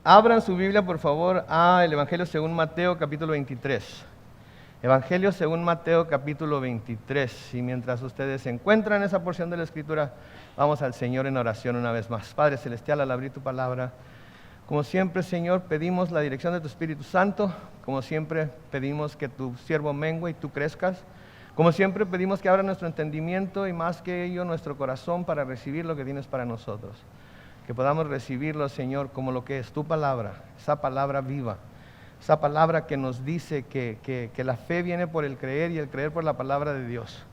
Abran su Biblia, por favor, al Evangelio según Mateo, capítulo 23. Evangelio según Mateo, capítulo 23. Y mientras ustedes se encuentran en esa porción de la Escritura, vamos al Señor en oración una vez más. Padre Celestial, al abrir tu palabra, como siempre, Señor, pedimos la dirección de tu Espíritu Santo. Como siempre, pedimos que tu siervo mengue y tú crezcas. Como siempre, pedimos que abra nuestro entendimiento y más que ello, nuestro corazón para recibir lo que tienes para nosotros. Que podamos recibirlo, Señor, como lo que es tu palabra, esa palabra viva, esa palabra que nos dice que la fe viene por el creer y el creer por la palabra de Dios.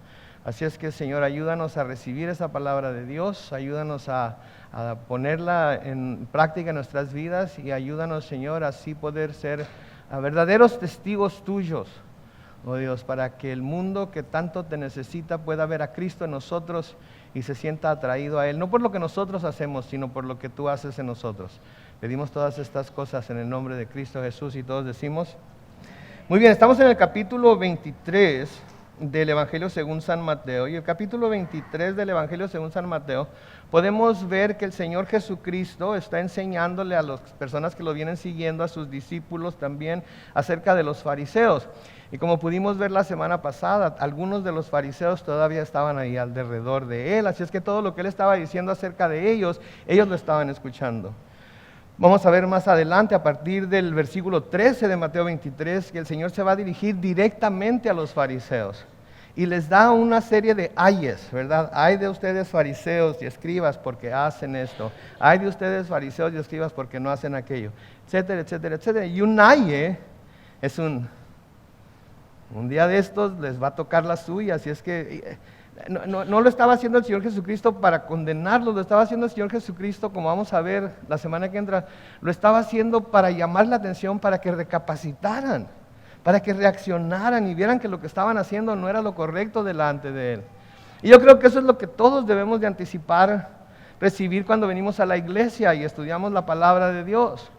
Así es que, Señor, ayúdanos a recibir esa palabra de Dios, ayúdanos a ponerla en práctica en nuestras vidas y ayúdanos, Señor, así poder ser verdaderos testigos tuyos, oh Dios, para que el mundo que tanto te necesita pueda ver a Cristo en nosotros y se sienta atraído a Él, no por lo que nosotros hacemos, sino por lo que tú haces en nosotros. Pedimos todas estas cosas en el nombre de Cristo Jesús y todos decimos. Muy bien, estamos en el capítulo 23 del Evangelio según San Mateo, y el capítulo 23 del Evangelio según San Mateo podemos ver que el Señor Jesucristo está enseñándole a las personas que lo vienen siguiendo, a sus discípulos también, acerca de los fariseos. Y como pudimos ver la semana pasada, algunos de los fariseos todavía estaban ahí alrededor de él, así es que todo lo que él estaba diciendo acerca de ellos lo estaban escuchando. Vamos a ver más adelante, a partir del versículo 13 de Mateo 23, que el Señor se va a dirigir directamente a los fariseos y les da una serie de ayes, ¿verdad? Ay de ustedes fariseos y escribas porque hacen esto, ay de ustedes fariseos y escribas porque no hacen aquello, etcétera, etcétera, etcétera. Y un aye es un día de estos les va a tocar la suya, así es que no lo estaba haciendo el Señor Jesucristo para condenarlos, lo estaba haciendo el Señor Jesucristo, como vamos a ver la semana que entra, lo estaba haciendo para llamar la atención, para que recapacitaran, para que reaccionaran y vieran que lo que estaban haciendo no era lo correcto delante de Él. Y yo creo que eso es lo que todos debemos de anticipar, recibir cuando venimos a la iglesia y estudiamos la palabra de Dios.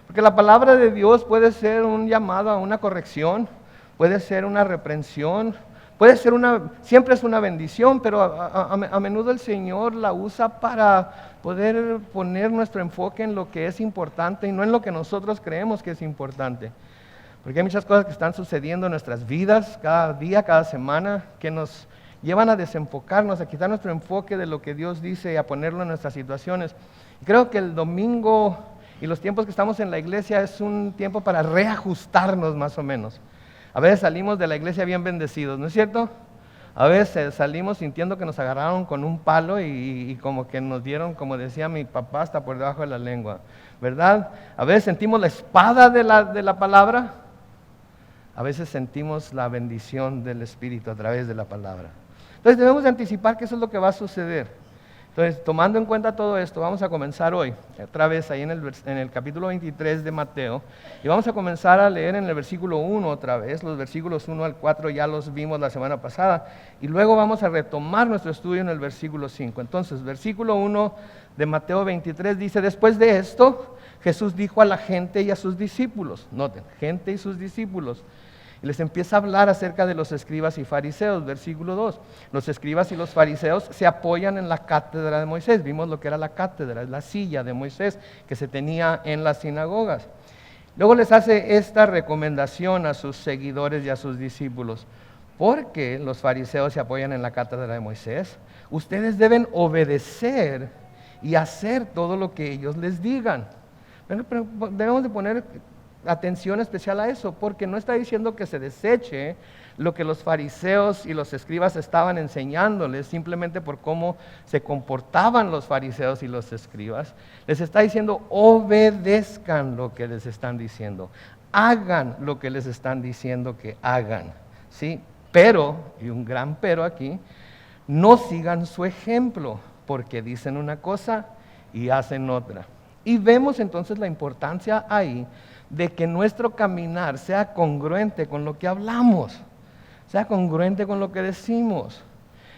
Porque la palabra de Dios puede ser un llamado a una corrección, puede ser una reprensión, puede ser siempre es una bendición, pero a menudo el Señor la usa para poder poner nuestro enfoque en lo que es importante y no en lo que nosotros creemos que es importante. Porque hay muchas cosas que están sucediendo en nuestras vidas, cada día, cada semana, que nos llevan a desenfocarnos, a quitar nuestro enfoque de lo que Dios dice y a ponerlo en nuestras situaciones. Y creo que el domingo y los tiempos que estamos en la iglesia es un tiempo para reajustarnos más o menos. A veces salimos de la iglesia bien bendecidos, ¿no es cierto? A veces salimos sintiendo que nos agarraron con un palo y como que nos dieron, como decía mi papá, hasta por debajo de la lengua, ¿verdad? A veces sentimos la espada de la palabra, a veces sentimos la bendición del Espíritu a través de la palabra. Entonces debemos de anticipar que eso es lo que va a suceder. Entonces, tomando en cuenta todo esto, vamos a comenzar hoy, otra vez ahí en el capítulo 23 de Mateo, y vamos a comenzar a leer en el versículo 1 otra vez, los versículos 1 al 4 ya los vimos la semana pasada, y luego vamos a retomar nuestro estudio en el versículo 5. Entonces, versículo 1 de Mateo 23 dice, después de esto, Jesús dijo a la gente y a sus discípulos, noten, gente y sus discípulos, y les empieza a hablar acerca de los escribas y fariseos, versículo 2. Los escribas y los fariseos se apoyan en la cátedra de Moisés. Vimos lo que era la cátedra, es la silla de Moisés que se tenía en las sinagogas. Luego les hace esta recomendación a sus seguidores y a sus discípulos. Porque los fariseos se apoyan en la cátedra de Moisés, ustedes deben obedecer y hacer todo lo que ellos les digan. Pero debemos de poner atención especial a eso, porque no está diciendo que se deseche lo que los fariseos y los escribas estaban enseñándoles, simplemente por cómo se comportaban los fariseos y los escribas. Les está diciendo, obedezcan lo que les están diciendo, hagan lo que les están diciendo que hagan, ¿sí? Pero, y un gran pero aquí, no sigan su ejemplo, porque dicen una cosa y hacen otra. Y vemos entonces la importancia ahí de que nuestro caminar sea congruente con lo que hablamos, sea congruente con lo que decimos.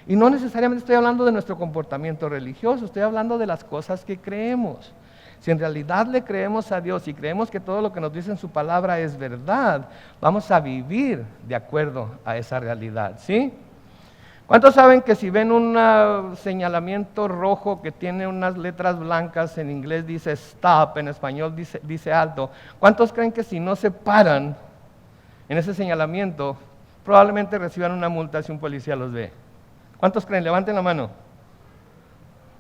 Y no necesariamente estoy hablando de nuestro comportamiento religioso, estoy hablando de las cosas que creemos. Si en realidad le creemos a Dios y creemos que todo lo que nos dice en su palabra es verdad, vamos a vivir de acuerdo a esa realidad, ¿sí? ¿Cuántos saben que si ven un señalamiento rojo que tiene unas letras blancas, en inglés dice stop, en español dice alto? ¿Cuántos creen que si no se paran en ese señalamiento, probablemente reciban una multa si un policía los ve? ¿Cuántos creen? Levanten la mano.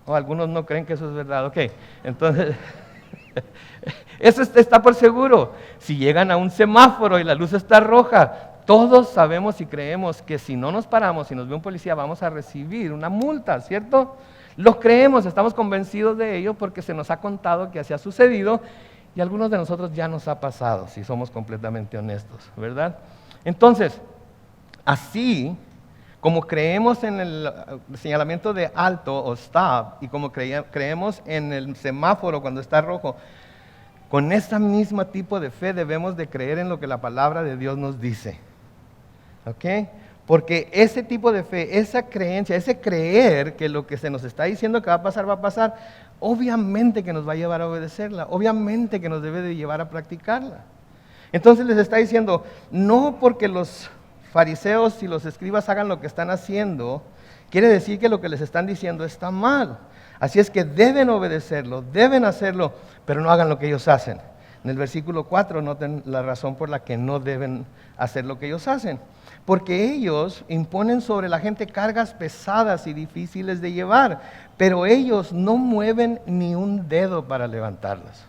O algunos no creen que eso es verdad. Ok, entonces, eso está por seguro. Si llegan a un semáforo y la luz está roja, todos sabemos y creemos que si no nos paramos y nos ve un policía vamos a recibir una multa, ¿cierto? Lo creemos, estamos convencidos de ello porque se nos ha contado que así ha sucedido y a algunos de nosotros ya nos ha pasado, si somos completamente honestos, ¿verdad? Entonces, así como creemos en el señalamiento de alto o stop y como creemos en el semáforo cuando está rojo, con ese mismo tipo de fe debemos de creer en lo que la palabra de Dios nos dice. ¿Ok? Porque ese tipo de fe, esa creencia, ese creer que lo que se nos está diciendo que va a pasar, obviamente que nos va a llevar a obedecerla, obviamente que nos debe de llevar a practicarla. Entonces les está diciendo, no porque los fariseos y los escribas hagan lo que están haciendo, quiere decir que lo que les están diciendo está mal. Así es que deben obedecerlo, deben hacerlo, pero no hagan lo que ellos hacen. En el versículo 4 noten la razón por la que no deben hacer lo que ellos hacen. Porque ellos imponen sobre la gente cargas pesadas y difíciles de llevar, pero ellos no mueven ni un dedo para levantarlas.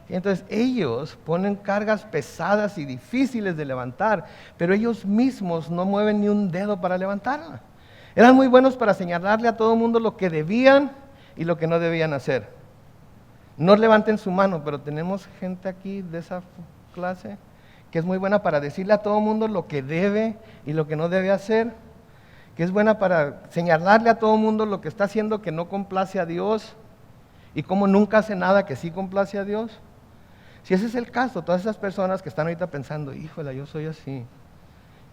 Entonces ellos ponen cargas pesadas y difíciles de levantar, pero ellos mismos no mueven ni un dedo para levantarla. Eran muy buenos para señalarle a todo el mundo lo que debían y lo que no debían hacer. No levanten su mano, pero tenemos gente aquí de esa clase que es muy buena para decirle a todo el mundo lo que debe y lo que no debe hacer, que es buena para señalarle a todo el mundo lo que está haciendo que no complace a Dios y cómo nunca hace nada que sí complace a Dios. Si ese es el caso, todas esas personas que están ahorita pensando, híjole, yo soy así,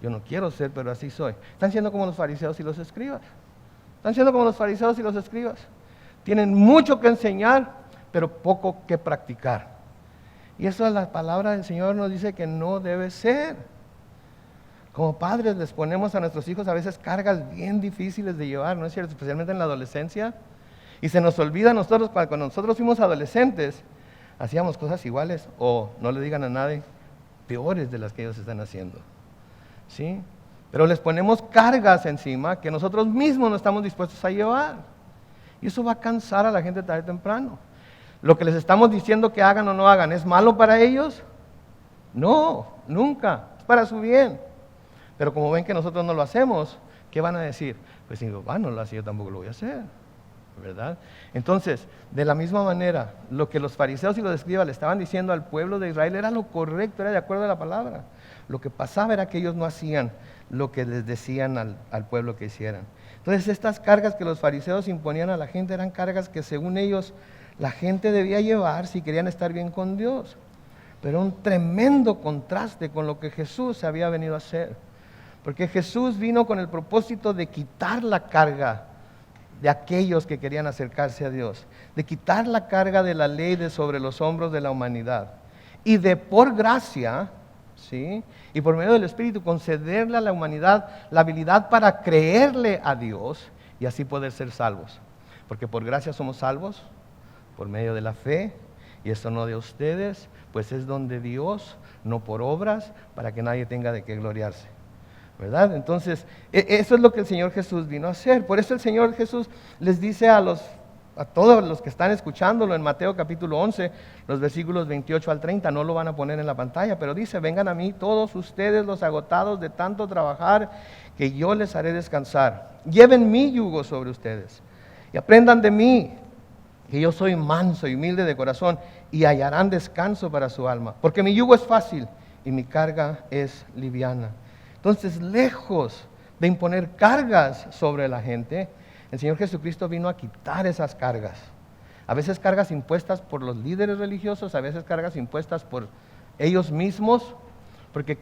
yo no quiero ser, pero así soy, están siendo como los fariseos y los escribas. Están siendo como los fariseos y los escribas. Tienen mucho que enseñar, pero poco que practicar. Y eso la palabra del Señor nos dice que no debe ser. Como padres les ponemos a nuestros hijos a veces cargas bien difíciles de llevar, ¿no es cierto? Especialmente en la adolescencia. Y se nos olvida a nosotros, cuando nosotros fuimos adolescentes, hacíamos cosas iguales o, no le digan a nadie, peores de las que ellos están haciendo. ¿Sí? Pero les ponemos cargas encima que nosotros mismos no estamos dispuestos a llevar. Y eso va a cansar a la gente tarde o temprano. Lo que les estamos diciendo que hagan o no hagan, ¿es malo para ellos? No, nunca, es para su bien. Pero como ven que nosotros no lo hacemos, ¿qué van a decir? Pues si no lo hace, yo tampoco lo voy a hacer, ¿verdad? Entonces, de la misma manera, lo que los fariseos y los escribas le estaban diciendo al pueblo de Israel era lo correcto, era de acuerdo a la palabra. Lo que pasaba era que ellos no hacían lo que les decían al pueblo que hicieran. Entonces, estas cargas que los fariseos imponían a la gente eran cargas que según ellos la gente debía llevar si querían estar bien con Dios. Pero un tremendo contraste con lo que Jesús había venido a hacer. Porque Jesús vino con el propósito de quitar la carga de aquellos que querían acercarse a Dios, de quitar la carga de la ley de sobre los hombros de la humanidad y de por gracia, ¿sí? Y por medio del Espíritu concederle a la humanidad la habilidad para creerle a Dios y así poder ser salvos. Porque por gracia somos salvos, por medio de la fe, y esto no de ustedes, pues es don de Dios, no por obras, para que nadie tenga de qué gloriarse. ¿Verdad? Entonces, eso es lo que el Señor Jesús vino a hacer. Por eso el Señor Jesús les dice a todos los que están escuchándolo en Mateo capítulo 11, los versículos 28 al 30, no lo van a poner en la pantalla, pero dice, vengan a mí todos ustedes los agotados de tanto trabajar, que yo les haré descansar. Lleven mi yugo sobre ustedes y aprendan de mí, que yo soy manso y humilde de corazón, y hallarán descanso para su alma, porque mi yugo es fácil y mi carga es liviana. Entonces, lejos de imponer cargas sobre la gente, el Señor Jesucristo vino a quitar esas cargas. A veces cargas impuestas por los líderes religiosos, a veces cargas impuestas por ellos mismos, porque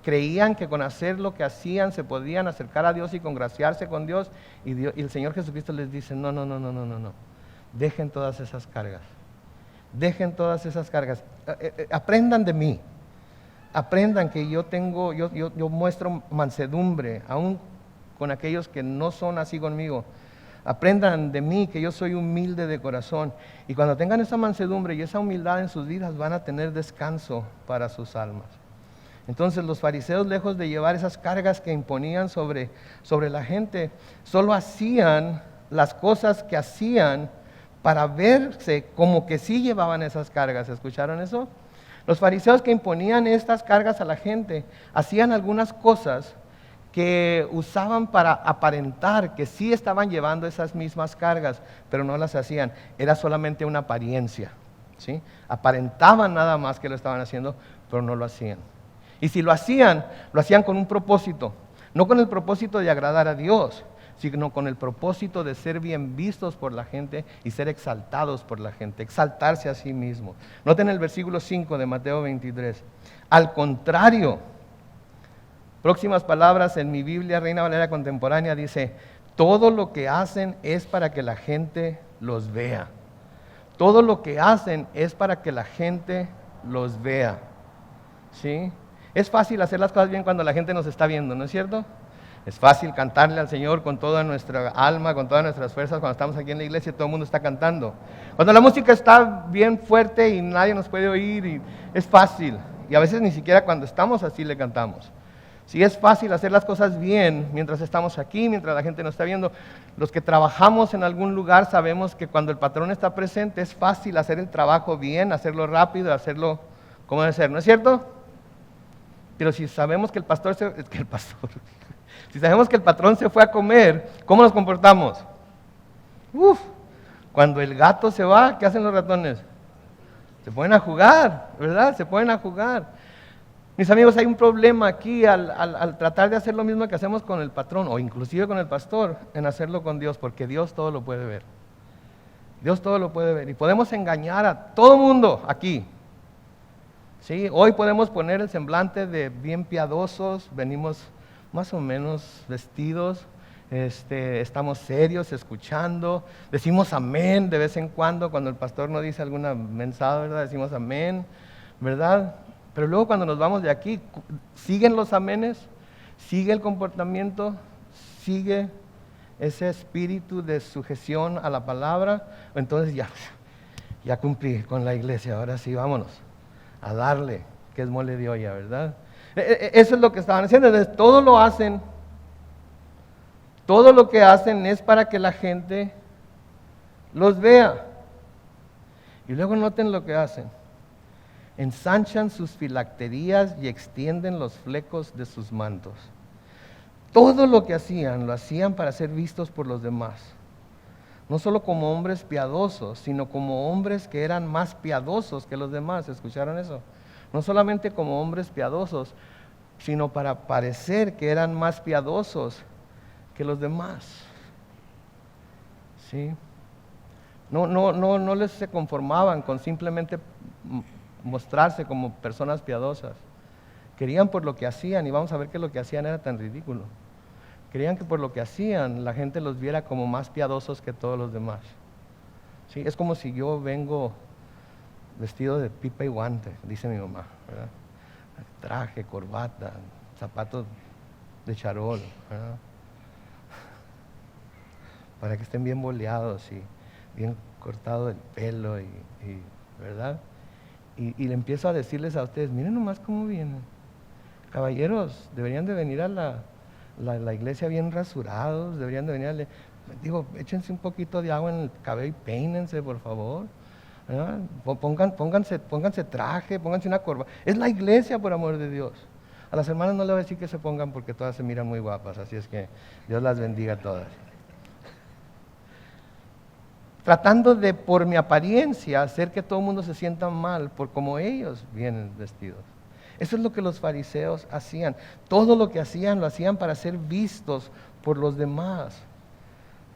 creían que con hacer lo que hacían se podían acercar a Dios y congraciarse con Dios. Y el Señor Jesucristo les dice, no. Dejen todas esas cargas. Dejen todas esas cargas. Aprendan de mí. Aprendan que yo muestro mansedumbre, aún con aquellos que no son así conmigo. Aprendan de mí, que yo soy humilde de corazón. Y cuando tengan esa mansedumbre y esa humildad en sus vidas, van a tener descanso para sus almas. Entonces los fariseos, lejos de llevar esas cargas que imponían sobre la gente, solo hacían las cosas que hacían para verse como que sí llevaban esas cargas. ¿Escucharon eso? Los fariseos que imponían estas cargas a la gente, hacían algunas cosas que usaban para aparentar que sí estaban llevando esas mismas cargas, pero no las hacían. Era solamente una apariencia, ¿sí? Aparentaban nada más que lo estaban haciendo, pero no lo hacían. Y si lo hacían con un propósito, no con el propósito de agradar a Dios, sino con el propósito de ser bien vistos por la gente y ser exaltados por la gente, exaltarse a sí mismo. Noten el versículo 5 de Mateo 23. Al contrario, próximas palabras en mi Biblia, Reina Valera Contemporánea, dice: todo lo que hacen es para que la gente los vea. Todo lo que hacen es para que la gente los vea. ¿Sí? Es fácil hacer las cosas bien cuando la gente nos está viendo, ¿no es cierto? Es fácil cantarle al Señor con toda nuestra alma, con todas nuestras fuerzas. Cuando estamos aquí en la iglesia, todo el mundo está cantando. Cuando la música está bien fuerte y nadie nos puede oír, es fácil. Y a veces ni siquiera cuando estamos así le cantamos. Sí, es fácil hacer las cosas bien mientras estamos aquí, mientras la gente nos está viendo. Los que trabajamos en algún lugar sabemos que cuando el patrón está presente es fácil hacer el trabajo bien, hacerlo rápido, hacerlo como debe ser, ¿no es cierto? Pero si sabemos que si sabemos que el patrón se fue a comer, ¿cómo nos comportamos? Cuando el gato se va, ¿qué hacen los ratones? Se ponen a jugar, ¿verdad? Se ponen a jugar. Mis amigos, hay un problema aquí al tratar de hacer lo mismo que hacemos con el patrón, o inclusive con el pastor, en hacerlo con Dios, porque Dios todo lo puede ver. Dios todo lo puede ver. Y podemos engañar a todo mundo aquí. ¿Sí? Hoy podemos poner el semblante de bien piadosos, venimos más o menos vestidos, estamos serios, escuchando, decimos amén de vez en cuando el pastor no dice alguna mensada, ¿verdad? Decimos amén, ¿verdad? Pero luego cuando nos vamos de aquí, siguen los amenes, sigue el comportamiento, sigue ese espíritu de sujeción a la palabra. Entonces ya cumplí con la iglesia, ahora sí, vámonos a darle, que es mole de olla, ¿verdad? Eso es lo que estaban haciendo. Entonces, todo lo que hacen es para que la gente los vea. Y luego noten lo que hacen: ensanchan sus filacterías y extienden los flecos de sus mantos. Todo lo que hacían, lo hacían para ser vistos por los demás. No solo como hombres piadosos, sino como hombres que eran más piadosos que los demás. ¿Escucharon eso? No solamente como hombres piadosos, sino para parecer que eran más piadosos que los demás. ¿Sí? No les se conformaban con simplemente mostrarse como personas piadosas. Querían por lo que hacían, y vamos a ver que lo que hacían era tan ridículo. Querían que por lo que hacían la gente los viera como más piadosos que todos los demás. ¿Sí? Es como si yo vengo vestido de pipa y guante, dice mi mamá, ¿verdad? Traje, corbata, zapatos de charol, ¿verdad? Para que estén bien boleados y bien cortado el pelo, ¿verdad? Y le empiezo a decirles a ustedes: miren nomás cómo vienen. Caballeros, deberían de venir a la iglesia bien rasurados, deberían de venir échense un poquito de agua en el cabello y peínense, por favor. ¿Verdad? Pónganse traje, pónganse una corbata. Es la iglesia, por amor de Dios. A las hermanas no les voy a decir que se pongan porque todas se miran muy guapas, así es que Dios las bendiga a todas. Tratando de, por mi apariencia, hacer que todo el mundo se sienta mal por cómo ellos vienen vestidos. Eso es lo que los fariseos hacían. Todo lo que hacían, lo hacían para ser vistos por los demás.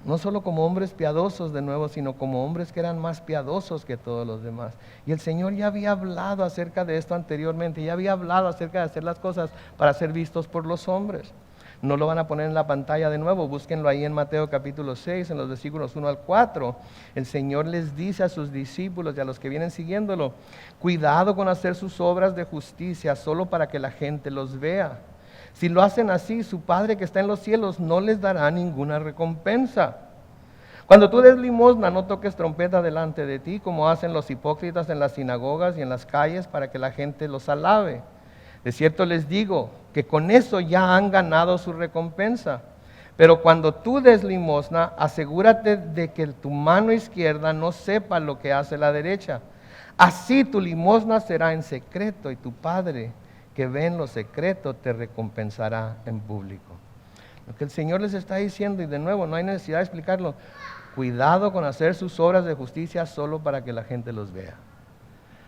No solo como hombres piadosos de nuevo, sino como hombres que eran más piadosos que todos los demás. Y el Señor ya había hablado acerca de esto anteriormente, ya había hablado acerca de hacer las cosas para ser vistos por los hombres. No lo van a poner en la pantalla de nuevo, búsquenlo ahí en Mateo capítulo 6, en los versículos 1 al 4. El Señor les dice a sus discípulos y a los que vienen siguiéndolo: cuidado con hacer sus obras de justicia solo para que la gente los vea. Si lo hacen así, su Padre que está en los cielos no les dará ninguna recompensa. Cuando tú des limosna, no toques trompeta delante de ti, como hacen los hipócritas en las sinagogas y en las calles, para que la gente los alabe. De cierto les digo que con eso ya han ganado su recompensa. Pero cuando tú des limosna, asegúrate de que tu mano izquierda no sepa lo que hace la derecha. Así tu limosna será en secreto, y tu Padre que ve en lo secreto te recompensará en público. Lo que el Señor les está diciendo, y de nuevo no hay necesidad de explicarlo, cuidado con hacer sus obras de justicia solo para que la gente los vea.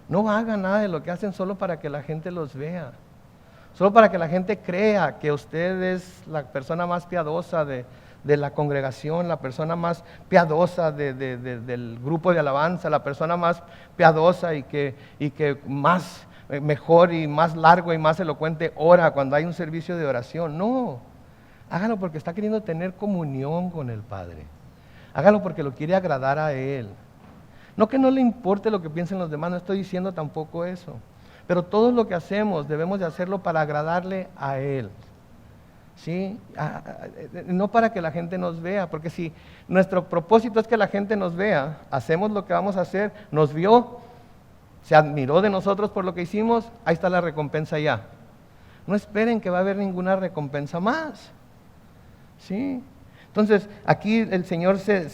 No hagan nada de lo que hacen solo para que la gente los vea. Solo para que la gente crea que usted es la persona más piadosa de la congregación, la persona más piadosa del grupo de alabanza, la persona más piadosa y que más mejor y más largo y más elocuente ora cuando hay un servicio de oración. No, hágalo porque está queriendo tener comunión con el Padre. Hágalo porque lo quiere agradar a Él. No que no le importe lo que piensen los demás, no estoy diciendo tampoco eso. Pero todo lo que hacemos debemos de hacerlo para agradarle a Él. ¿Sí? No para que la gente nos vea, porque si nuestro propósito es que la gente nos vea, hacemos lo que vamos a hacer, nos vio, se admiró de nosotros por lo que hicimos, ahí está la recompensa ya. No esperen que va a haber ninguna recompensa más. ¿Sí? Entonces, aquí el Señor se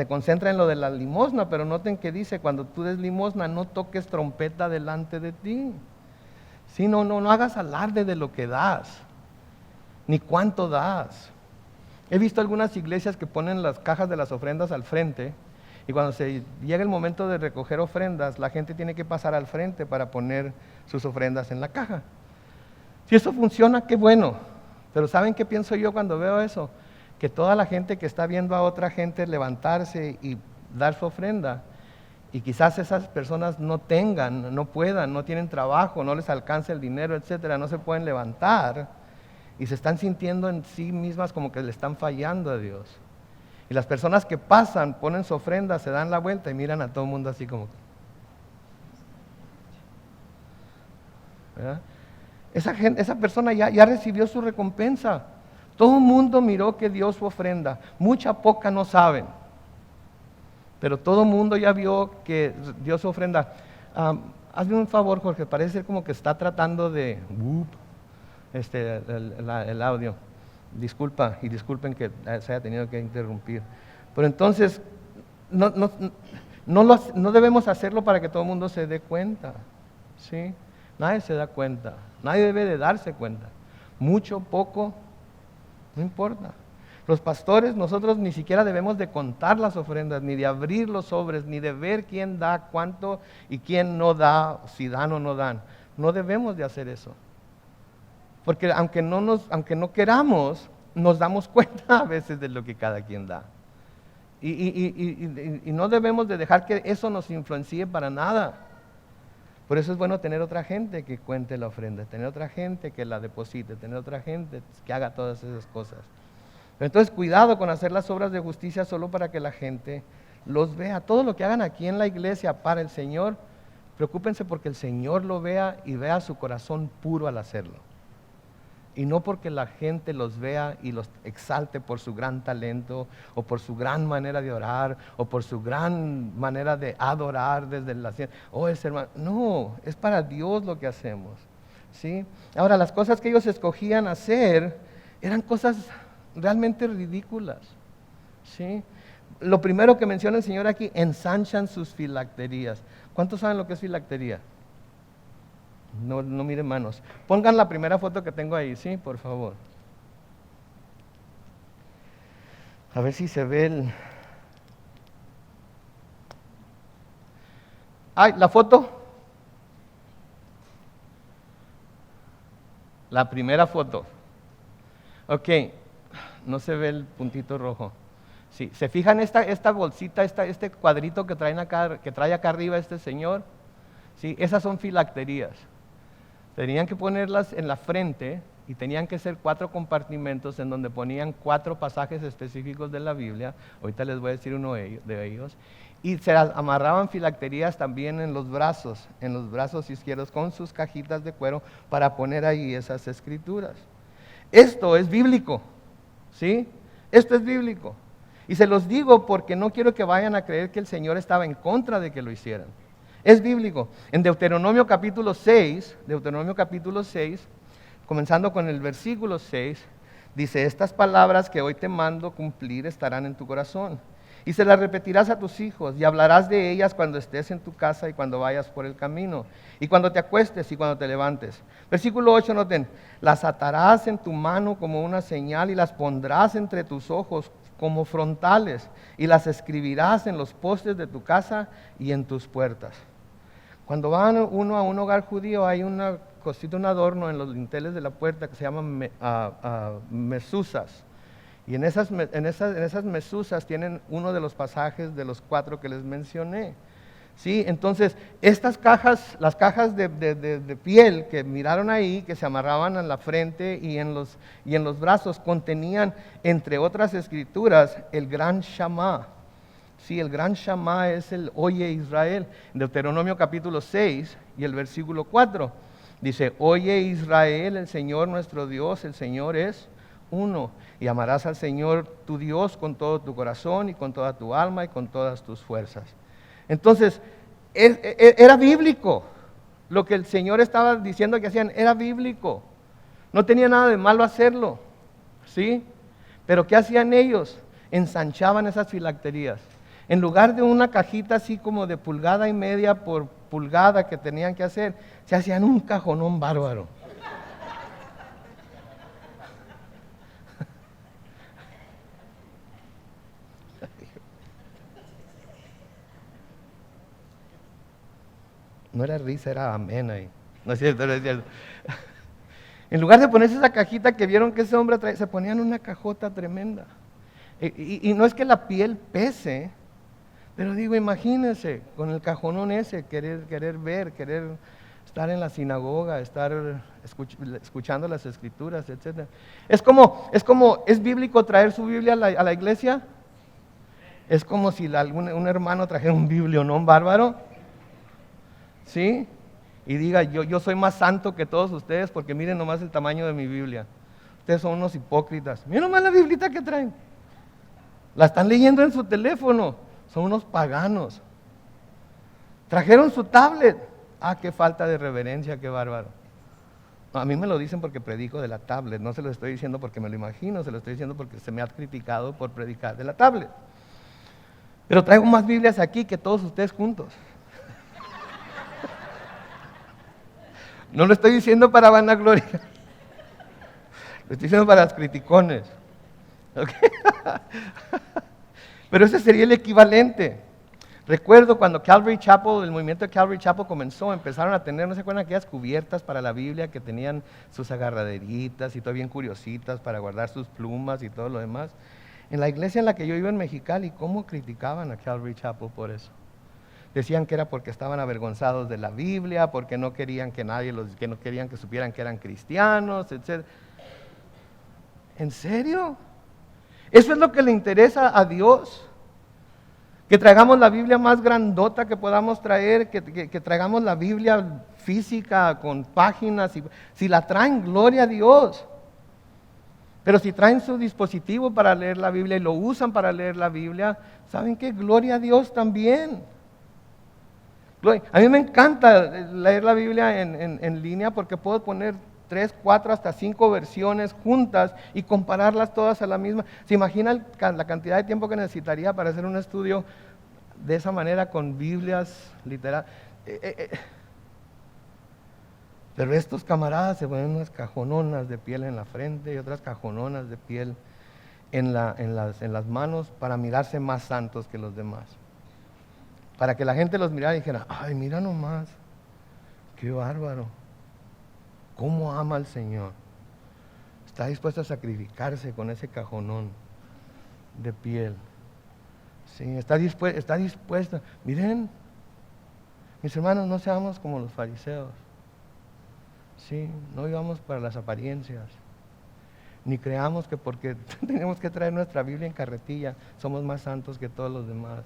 concentra en lo de la limosna, pero noten que dice, cuando tú des limosna, no toques trompeta delante de ti. ¿Sí? No hagas alarde de lo que das, ni cuánto das. He visto algunas iglesias que ponen las cajas de las ofrendas al frente, y cuando se llega el momento de recoger ofrendas, la gente tiene que pasar al frente para poner sus ofrendas en la caja. Si eso funciona, qué bueno. Pero ¿saben qué pienso yo cuando veo eso? Que toda la gente que está viendo a otra gente levantarse y dar su ofrenda, y quizás esas personas no tengan, no puedan, no tienen trabajo, no les alcanza el dinero, etcétera, no se pueden levantar, y se están sintiendo en sí mismas como que le están fallando a Dios. Y las personas que pasan, ponen su ofrenda, se dan la vuelta y miran a todo el mundo así como... ¿verdad? Esa persona ya recibió su recompensa. Todo el mundo miró que dio su ofrenda. Mucha, poca no saben. Pero todo el mundo ya vio que dio su ofrenda. Hazme un favor, Jorge, parece ser como que está tratando de... el audio. Disculpa, y disculpen que se haya tenido que interrumpir. Pero entonces, no debemos hacerlo para que todo el mundo se dé cuenta. ¿Sí? Nadie se da cuenta, nadie debe de darse cuenta. Mucho, poco, no importa. Los pastores, nosotros ni siquiera debemos de contar las ofrendas, ni de abrir los sobres, ni de ver quién da cuánto y quién no da, si dan o no dan. No debemos de hacer eso. Porque aunque no queramos, nos damos cuenta a veces de lo que cada quien da. Y no debemos de dejar que eso nos influencie para nada. Por eso es bueno tener otra gente que cuente la ofrenda, tener otra gente que la deposite, tener otra gente que haga todas esas cosas. Pero entonces cuidado con hacer las obras de justicia solo para que la gente los vea. Todo lo que hagan aquí en la iglesia para el Señor, preocúpense porque el Señor lo vea y vea su corazón puro al hacerlo. Y no porque la gente los vea y los exalte por su gran talento, o por su gran manera de orar, o por su gran manera de adorar desde la ciencia. Oh, ese hermano. No, es para Dios lo que hacemos. ¿Sí? Ahora, las cosas que ellos escogían hacer eran cosas realmente ridículas. ¿Sí? Lo primero que menciona el Señor aquí, ensanchan sus filacterías. ¿Cuántos saben lo que es filactería? No miren manos. Pongan la primera foto que tengo ahí, ¿sí? Por favor. A ver si se ve el... ¡Ay, la foto! La primera foto. Ok, no se ve el puntito rojo. Sí, ¿se fijan esta bolsita, este cuadrito que trae acá arriba este señor? Sí, esas son filacterías. Tenían que ponerlas en la frente y tenían que ser 4 compartimentos en donde ponían 4 pasajes específicos de la Biblia. Ahorita les voy a decir uno de ellos. Y se amarraban filacterías también en los brazos izquierdos con sus cajitas de cuero para poner ahí esas escrituras. Esto es bíblico, ¿sí? Esto es bíblico. Y se los digo porque no quiero que vayan a creer que el Señor estaba en contra de que lo hicieran. Es bíblico. En Deuteronomio capítulo 6, comenzando con el versículo 6, dice: estas palabras que hoy te mando cumplir estarán en tu corazón. Y se las repetirás a tus hijos, y hablarás de ellas cuando estés en tu casa y cuando vayas por el camino, y cuando te acuestes y cuando te levantes. Versículo 8, noten: las atarás en tu mano como una señal y las pondrás entre tus ojos como frontales, y las escribirás en los postes de tu casa y en tus puertas. Cuando va uno a un hogar judío, hay una cosita, un adorno en los dinteles de la puerta que se llama mezuzas. Y en esas mezuzas tienen uno de los pasajes de los 4 que les mencioné. ¿Sí? Entonces, estas cajas, las cajas de piel que miraron ahí, que se amarraban en la frente y en los brazos, contenían, entre otras escrituras, el gran Shama. Sí, el gran Shama es el Oye Israel. En Deuteronomio capítulo 6 y el versículo 4 dice: Oye Israel, el Señor nuestro Dios, el Señor es uno, y amarás al Señor tu Dios con todo tu corazón y con toda tu alma y con todas tus fuerzas. Entonces, era bíblico. Lo que el Señor estaba diciendo que hacían era bíblico. No tenía nada de malo hacerlo, ¿sí? Pero ¿qué hacían ellos? Ensanchaban esas filacterías. En lugar de una cajita así como de 1,5 pulgadas por pulgada que tenían que hacer, se hacían un cajonón bárbaro. No era risa, era amén ahí. No es cierto, no es cierto. En lugar de ponerse esa cajita que vieron que ese hombre traía, se ponían una cajota tremenda. Y no es que la piel pese, pero digo, imagínense, con el cajonón ese, querer ver, querer estar en la sinagoga, estar escuchando las escrituras, etc. Es bíblico traer su Biblia a la iglesia. Es como si un hermano trajera un biblionón bárbaro. ¿Sí? Y diga: yo soy más santo que todos ustedes porque miren nomás el tamaño de mi Biblia. Ustedes son unos hipócritas. Miren nomás la biblita que traen. La están leyendo en su teléfono. Son unos paganos. Trajeron su tablet. Ah, qué falta de reverencia, qué bárbaro. No, a mí me lo dicen porque predico de la tablet. No se lo estoy diciendo porque me lo imagino, se lo estoy diciendo porque se me ha criticado por predicar de la tablet. Pero traigo más Biblias aquí que todos ustedes juntos. No lo estoy diciendo para vanagloria, lo estoy diciendo para los criticones. ¿Okay? Pero ese sería el equivalente. Recuerdo cuando Calvary Chapel, el movimiento de Calvary Chapel comenzó, empezaron a tener, ¿no se acuerdan aquellas cubiertas para la Biblia que tenían sus agarraderitas y todo bien curiositas para guardar sus plumas y todo lo demás? En la iglesia en la que yo iba en Mexicali, ¿cómo criticaban a Calvary Chapel por eso? Decían que era porque estaban avergonzados de la Biblia, porque no querían que no querían que supieran que eran cristianos, etc. ¿En serio? ¿Eso es lo que le interesa a Dios? Que traigamos la Biblia más grandota que podamos traer, que traigamos la Biblia física con páginas. Si la traen, gloria a Dios. Pero si traen su dispositivo para leer la Biblia y lo usan para leer la Biblia, ¿saben qué? Gloria a Dios también. A mí me encanta leer la Biblia en línea porque puedo poner 3, 4, hasta 5 versiones juntas y compararlas todas a la misma. ¿Se imagina la cantidad de tiempo que necesitaría para hacer un estudio de esa manera con Biblias literales? Pero estos camaradas se ponen unas cajononas de piel en la frente y otras cajononas de piel en las manos para mirarse más santos que los demás. Para que la gente los mirara y dijera: ay, mira nomás, qué bárbaro, cómo ama al Señor. Está dispuesto a sacrificarse con ese cajonón de piel. Sí, está dispuesto. Miren, mis hermanos, no seamos como los fariseos. Sí, no vivamos para las apariencias. Ni creamos que porque tenemos que traer nuestra Biblia en carretilla, somos más santos que todos los demás.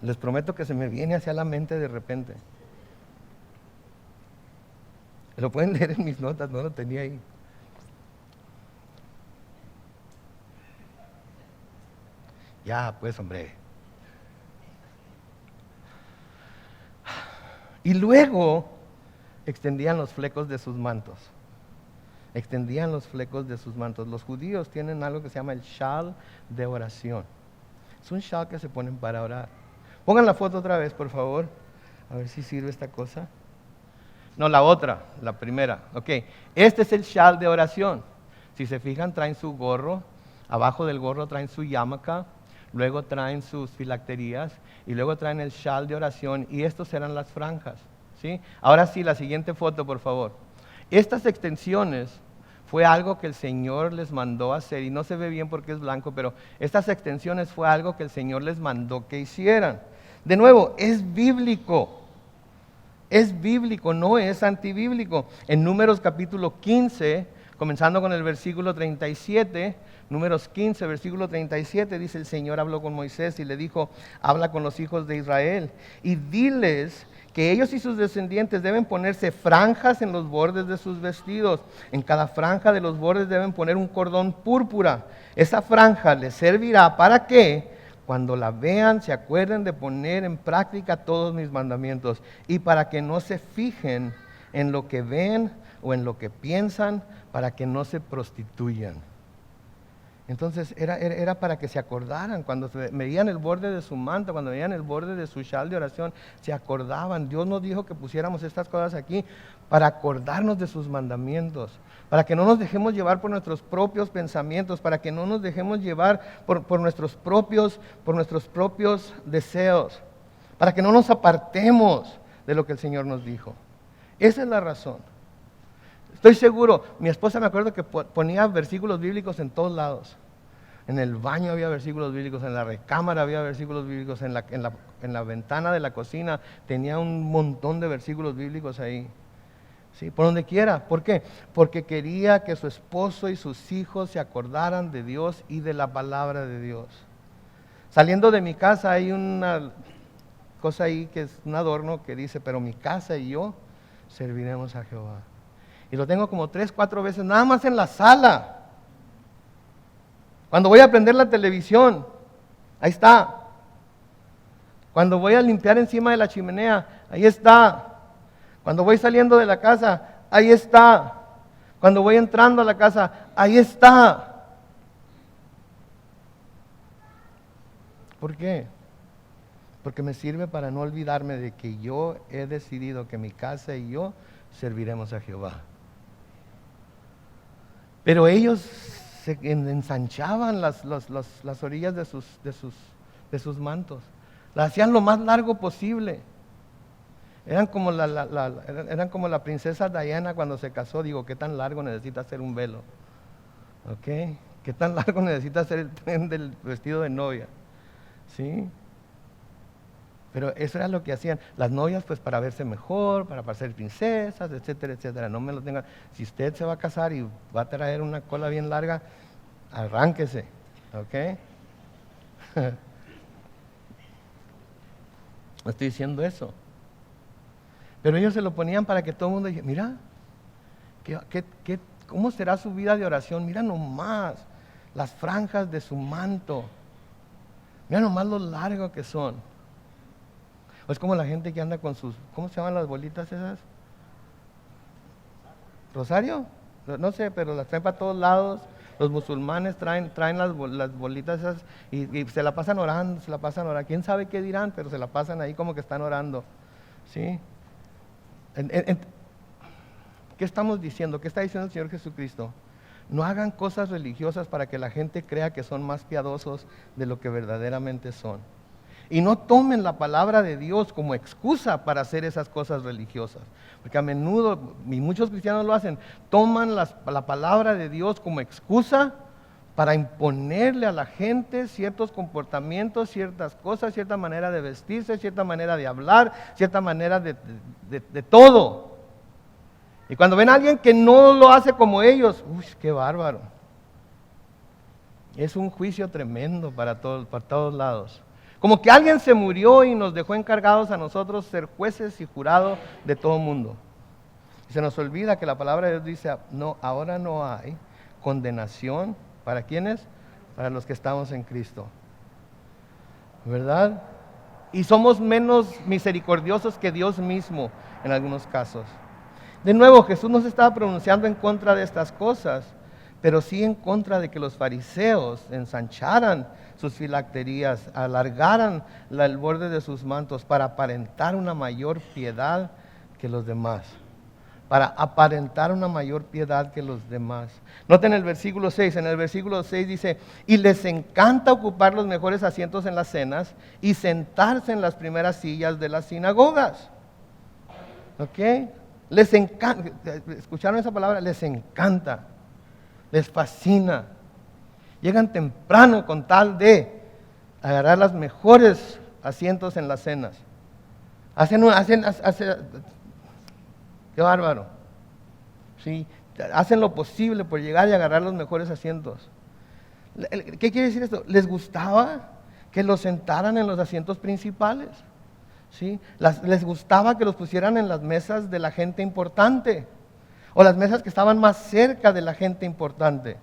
Les prometo que se me viene hacia la mente de repente. Lo pueden leer en mis notas, no lo tenía ahí. Ya, pues, hombre. Y luego extendían los flecos de sus mantos. Extendían los flecos de sus mantos. Los judíos tienen algo que se llama el shal de oración. Es un shal que se ponen para orar. Pongan la foto otra vez, por favor. A ver si sirve esta cosa. No, la otra, la primera. Ok, este es el shal de oración. Si se fijan, traen su gorro. Abajo del gorro traen su yarmulke. Luego traen sus filacterías. Y luego traen el shal de oración. Y estos eran las franjas. ¿Sí? Ahora sí, la siguiente foto, por favor. Estas extensiones fue algo que el Señor les mandó hacer. Y no se ve bien porque es blanco, pero estas extensiones fue algo que el Señor les mandó que hicieran. De nuevo, es bíblico. Es bíblico, no es antibíblico. En Números capítulo 15, comenzando con el versículo 37, Números 15, versículo 37, dice: el Señor habló con Moisés y le dijo: habla con los hijos de Israel y diles que ellos y sus descendientes deben ponerse franjas en los bordes de sus vestidos. En cada franja de los bordes deben poner un cordón púrpura. Esa franja les servirá para que cuando la vean se acuerden de poner en práctica todos mis mandamientos, y para que no se fijen en lo que ven o en lo que piensan, para que no se prostituyan. Entonces era para que se acordaran, cuando veían el borde de su manto, cuando veían el borde de su shal de oración, se acordaban. Dios nos dijo que pusiéramos estas cosas aquí para acordarnos de sus mandamientos, para que no nos dejemos llevar por nuestros propios pensamientos, para que no nos dejemos llevar por nuestros propios deseos, para que no nos apartemos de lo que el Señor nos dijo. Esa es la razón. Estoy seguro, mi esposa me acuerdo que ponía versículos bíblicos en todos lados. En el baño había versículos bíblicos, en la recámara había versículos bíblicos, en la ventana de la cocina tenía un montón de versículos bíblicos ahí. ¿Sí? Por donde quiera. ¿Por qué? Porque quería que su esposo y sus hijos se acordaran de Dios y de la palabra de Dios. Saliendo de mi casa hay una cosa ahí que es un adorno que dice: pero mi casa y yo serviremos a Jehová. Y lo tengo como 3, 4 veces, nada más en la sala. Cuando voy a prender la televisión, ahí está. Cuando voy a limpiar encima de la chimenea, ahí está. Cuando voy saliendo de la casa, ahí está. Cuando voy entrando a la casa, ahí está. ¿Por qué? Porque me sirve para no olvidarme de que yo he decidido que mi casa y yo serviremos a Jehová. Pero ellos se ensanchaban las orillas de sus mantos. Las hacían lo más largo posible. Eran como la princesa Diana cuando se casó. Digo, ¿qué tan largo necesita hacer un velo? ¿Ok? ¿Qué tan largo necesita hacer el tren del vestido de novia? ¿Sí? Pero eso era lo que hacían las novias, pues para verse mejor, para ser princesas, etcétera, etcétera. No me lo tengan. Si usted se va a casar y va a traer una cola bien larga, arránquese, ¿ok? No estoy diciendo eso. Pero ellos se lo ponían para que todo el mundo dijera: mira, ¿cómo será su vida de oración? Mira nomás las franjas de su manto. Mira nomás lo largo que son. Es como la gente que anda con sus, ¿cómo se llaman las bolitas esas? ¿Rosario? No sé, pero las traen para todos lados. Los musulmanes traen las bolitas esas y se la pasan orando, ¿Quién sabe qué dirán? Pero se la pasan ahí como que están orando. ¿Sí? ¿Qué estamos diciendo? ¿Qué está diciendo el Señor Jesucristo? No hagan cosas religiosas para que la gente crea que son más piadosos de lo que verdaderamente son. Y no tomen la palabra de Dios como excusa para hacer esas cosas religiosas. Porque a menudo, y muchos cristianos lo hacen, toman la palabra de Dios como excusa para imponerle a la gente ciertos comportamientos, ciertas cosas, cierta manera de vestirse, cierta manera de hablar, cierta manera de todo. Y cuando ven a alguien que no lo hace como ellos, ¡uy, qué bárbaro! Es un juicio tremendo para todos lados. Como que alguien se murió y nos dejó encargados a nosotros ser jueces y jurados de todo el mundo. Y se nos olvida que la palabra de Dios dice, no, ahora no hay condenación. ¿Para quiénes? Para los que estamos en Cristo. ¿Verdad? Y somos menos misericordiosos que Dios mismo en algunos casos. De nuevo, Jesús no se estaba pronunciando en contra de estas cosas, pero sí en contra de que los fariseos ensancharan sus filacterías, alargaran el borde de sus mantos para aparentar una mayor piedad que los demás. Para aparentar una mayor piedad que los demás. Noten el versículo 6, en el versículo 6 dice, y les encanta ocupar los mejores asientos en las cenas y sentarse en las primeras sillas de las sinagogas. ¿Ok? Les encanta, ¿escucharon esa palabra? Les encanta, les fascina. Llegan temprano con tal de agarrar los mejores asientos en las cenas. Qué bárbaro. ¿Sí? Hacen lo posible por llegar y agarrar los mejores asientos. ¿Qué quiere decir esto? Les gustaba que los sentaran en los asientos principales. ¿Sí? Les gustaba que los pusieran en las mesas de la gente importante o las mesas que estaban más cerca de la gente importante.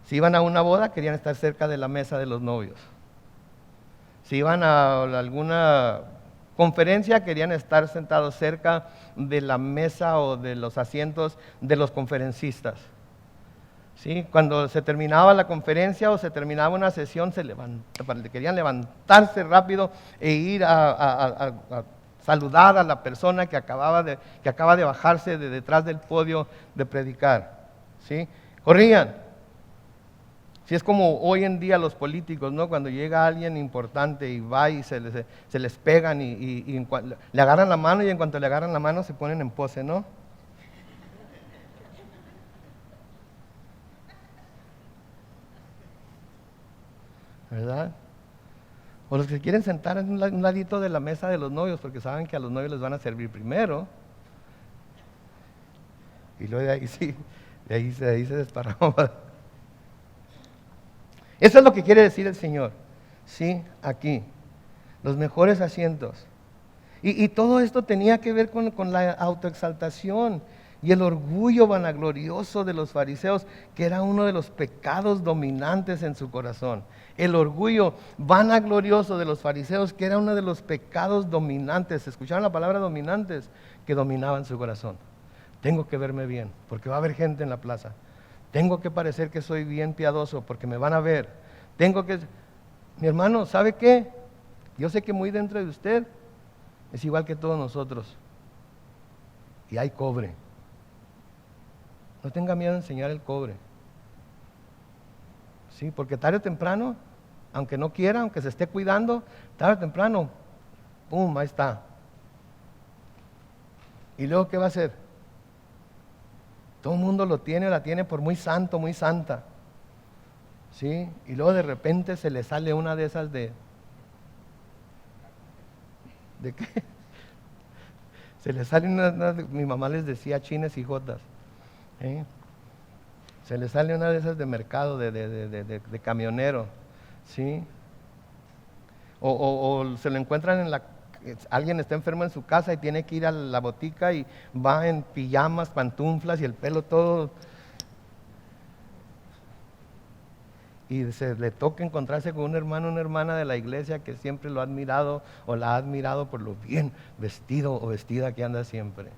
Si iban a una boda, querían estar cerca de la mesa de los novios. Si iban a alguna conferencia, querían estar sentados cerca de la mesa o de los asientos de los conferencistas. ¿Sí? Cuando se terminaba la conferencia o se terminaba una sesión, querían levantarse rápido e ir a saludar a la persona que acaba de bajarse de detrás del podio de predicar. ¿Sí? Corrían. Si es como hoy en día los políticos, ¿no? Cuando llega alguien importante y va y se les pegan y le agarran la mano y en cuanto le agarran la mano se ponen en pose, ¿no? ¿Verdad? O los que quieren sentar en un ladito de la mesa de los novios porque saben que a los novios les van a servir primero. Y luego de ahí se desparrama. Eso es lo que quiere decir el Señor, ¿sí? Aquí, los mejores asientos. Y todo esto tenía que ver con la autoexaltación y el orgullo vanaglorioso de los fariseos, que era uno de los pecados dominantes en su corazón. El orgullo vanaglorioso de los fariseos, que era uno de los pecados dominantes. ¿Escucharon la palabra dominantes? Que dominaban su corazón. Tengo que verme bien, porque va a haber gente en la plaza. Tengo que parecer que soy bien piadoso porque me van a ver. Mi hermano, ¿sabe qué? Yo sé que muy dentro de usted es igual que todos nosotros. Y hay cobre. No tenga miedo de enseñar el cobre. Sí, porque tarde o temprano, aunque no quiera, aunque se esté cuidando, tarde o temprano, ¡pum!, ahí está. ¿Y luego qué va a hacer? Todo el mundo lo tiene o la tiene por muy santo, muy santa. ¿Sí? Y luego de repente se le sale una de esas ¿de qué? Se le sale mi mamá les decía chines y jotas. ¿Sí? Se le sale una de esas de mercado, de camionero. ¿Sí? O se lo encuentran alguien está enfermo en su casa y tiene que ir a la botica y va en pijamas, pantuflas y el pelo todo. Y se le toca encontrarse con un hermano o una hermana de la iglesia que siempre lo ha admirado o la ha admirado por lo bien vestido o vestida que anda siempre.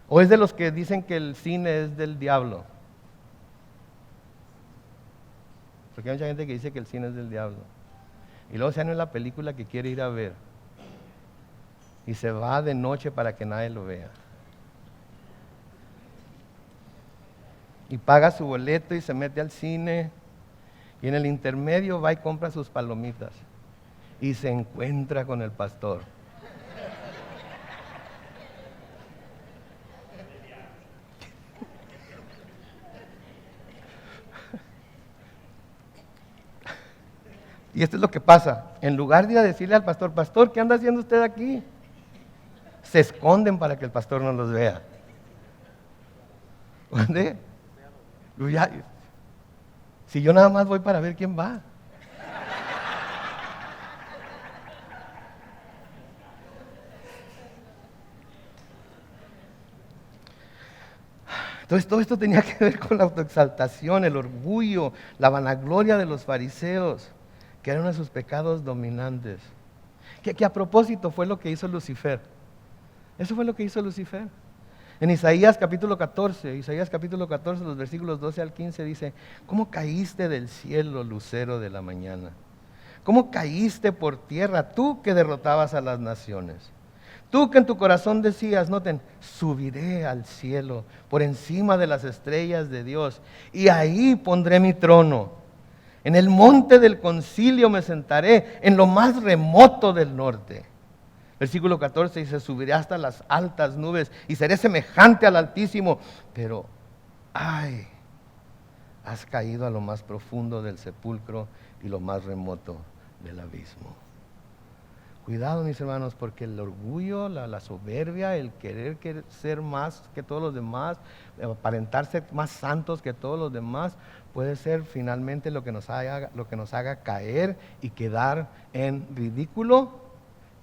O es de los que dicen que el cine es del diablo. Porque hay mucha gente que dice que el cine es del diablo. Y luego se anda en la película que quiere ir a ver. Y se va de noche para que nadie lo vea. Y paga su boleto y se mete al cine. Y en el intermedio va y compra sus palomitas. Y se encuentra con el pastor. Y esto es lo que pasa. En lugar de ir a decirle al pastor, pastor, ¿qué anda haciendo usted aquí? Se esconden para que el pastor no los vea. ¿Dónde? Si yo nada más voy para ver quién va. Entonces todo esto tenía que ver con la autoexaltación, el orgullo, la vanagloria de los fariseos, que era uno de sus pecados dominantes. Que a propósito fue lo que hizo Lucifer. Eso fue lo que hizo Lucifer. En Isaías capítulo 14, los versículos 12 al 15 dice, ¿cómo caíste del cielo, lucero de la mañana? ¿Cómo caíste por tierra, tú que derrotabas a las naciones? Tú que en tu corazón decías, noten, subiré al cielo, por encima de las estrellas de Dios, y ahí pondré mi trono. En el monte del concilio me sentaré, en lo más remoto del norte. Versículo 14 dice, subiré hasta las altas nubes y seré semejante al Altísimo. Pero, ay, has caído a lo más profundo del sepulcro y lo más remoto del abismo. Cuidado, mis hermanos, porque el orgullo, la soberbia, el querer ser más que todos los demás, aparentarse más santos que todos los demás, puede ser finalmente lo que nos haga caer y quedar en ridículo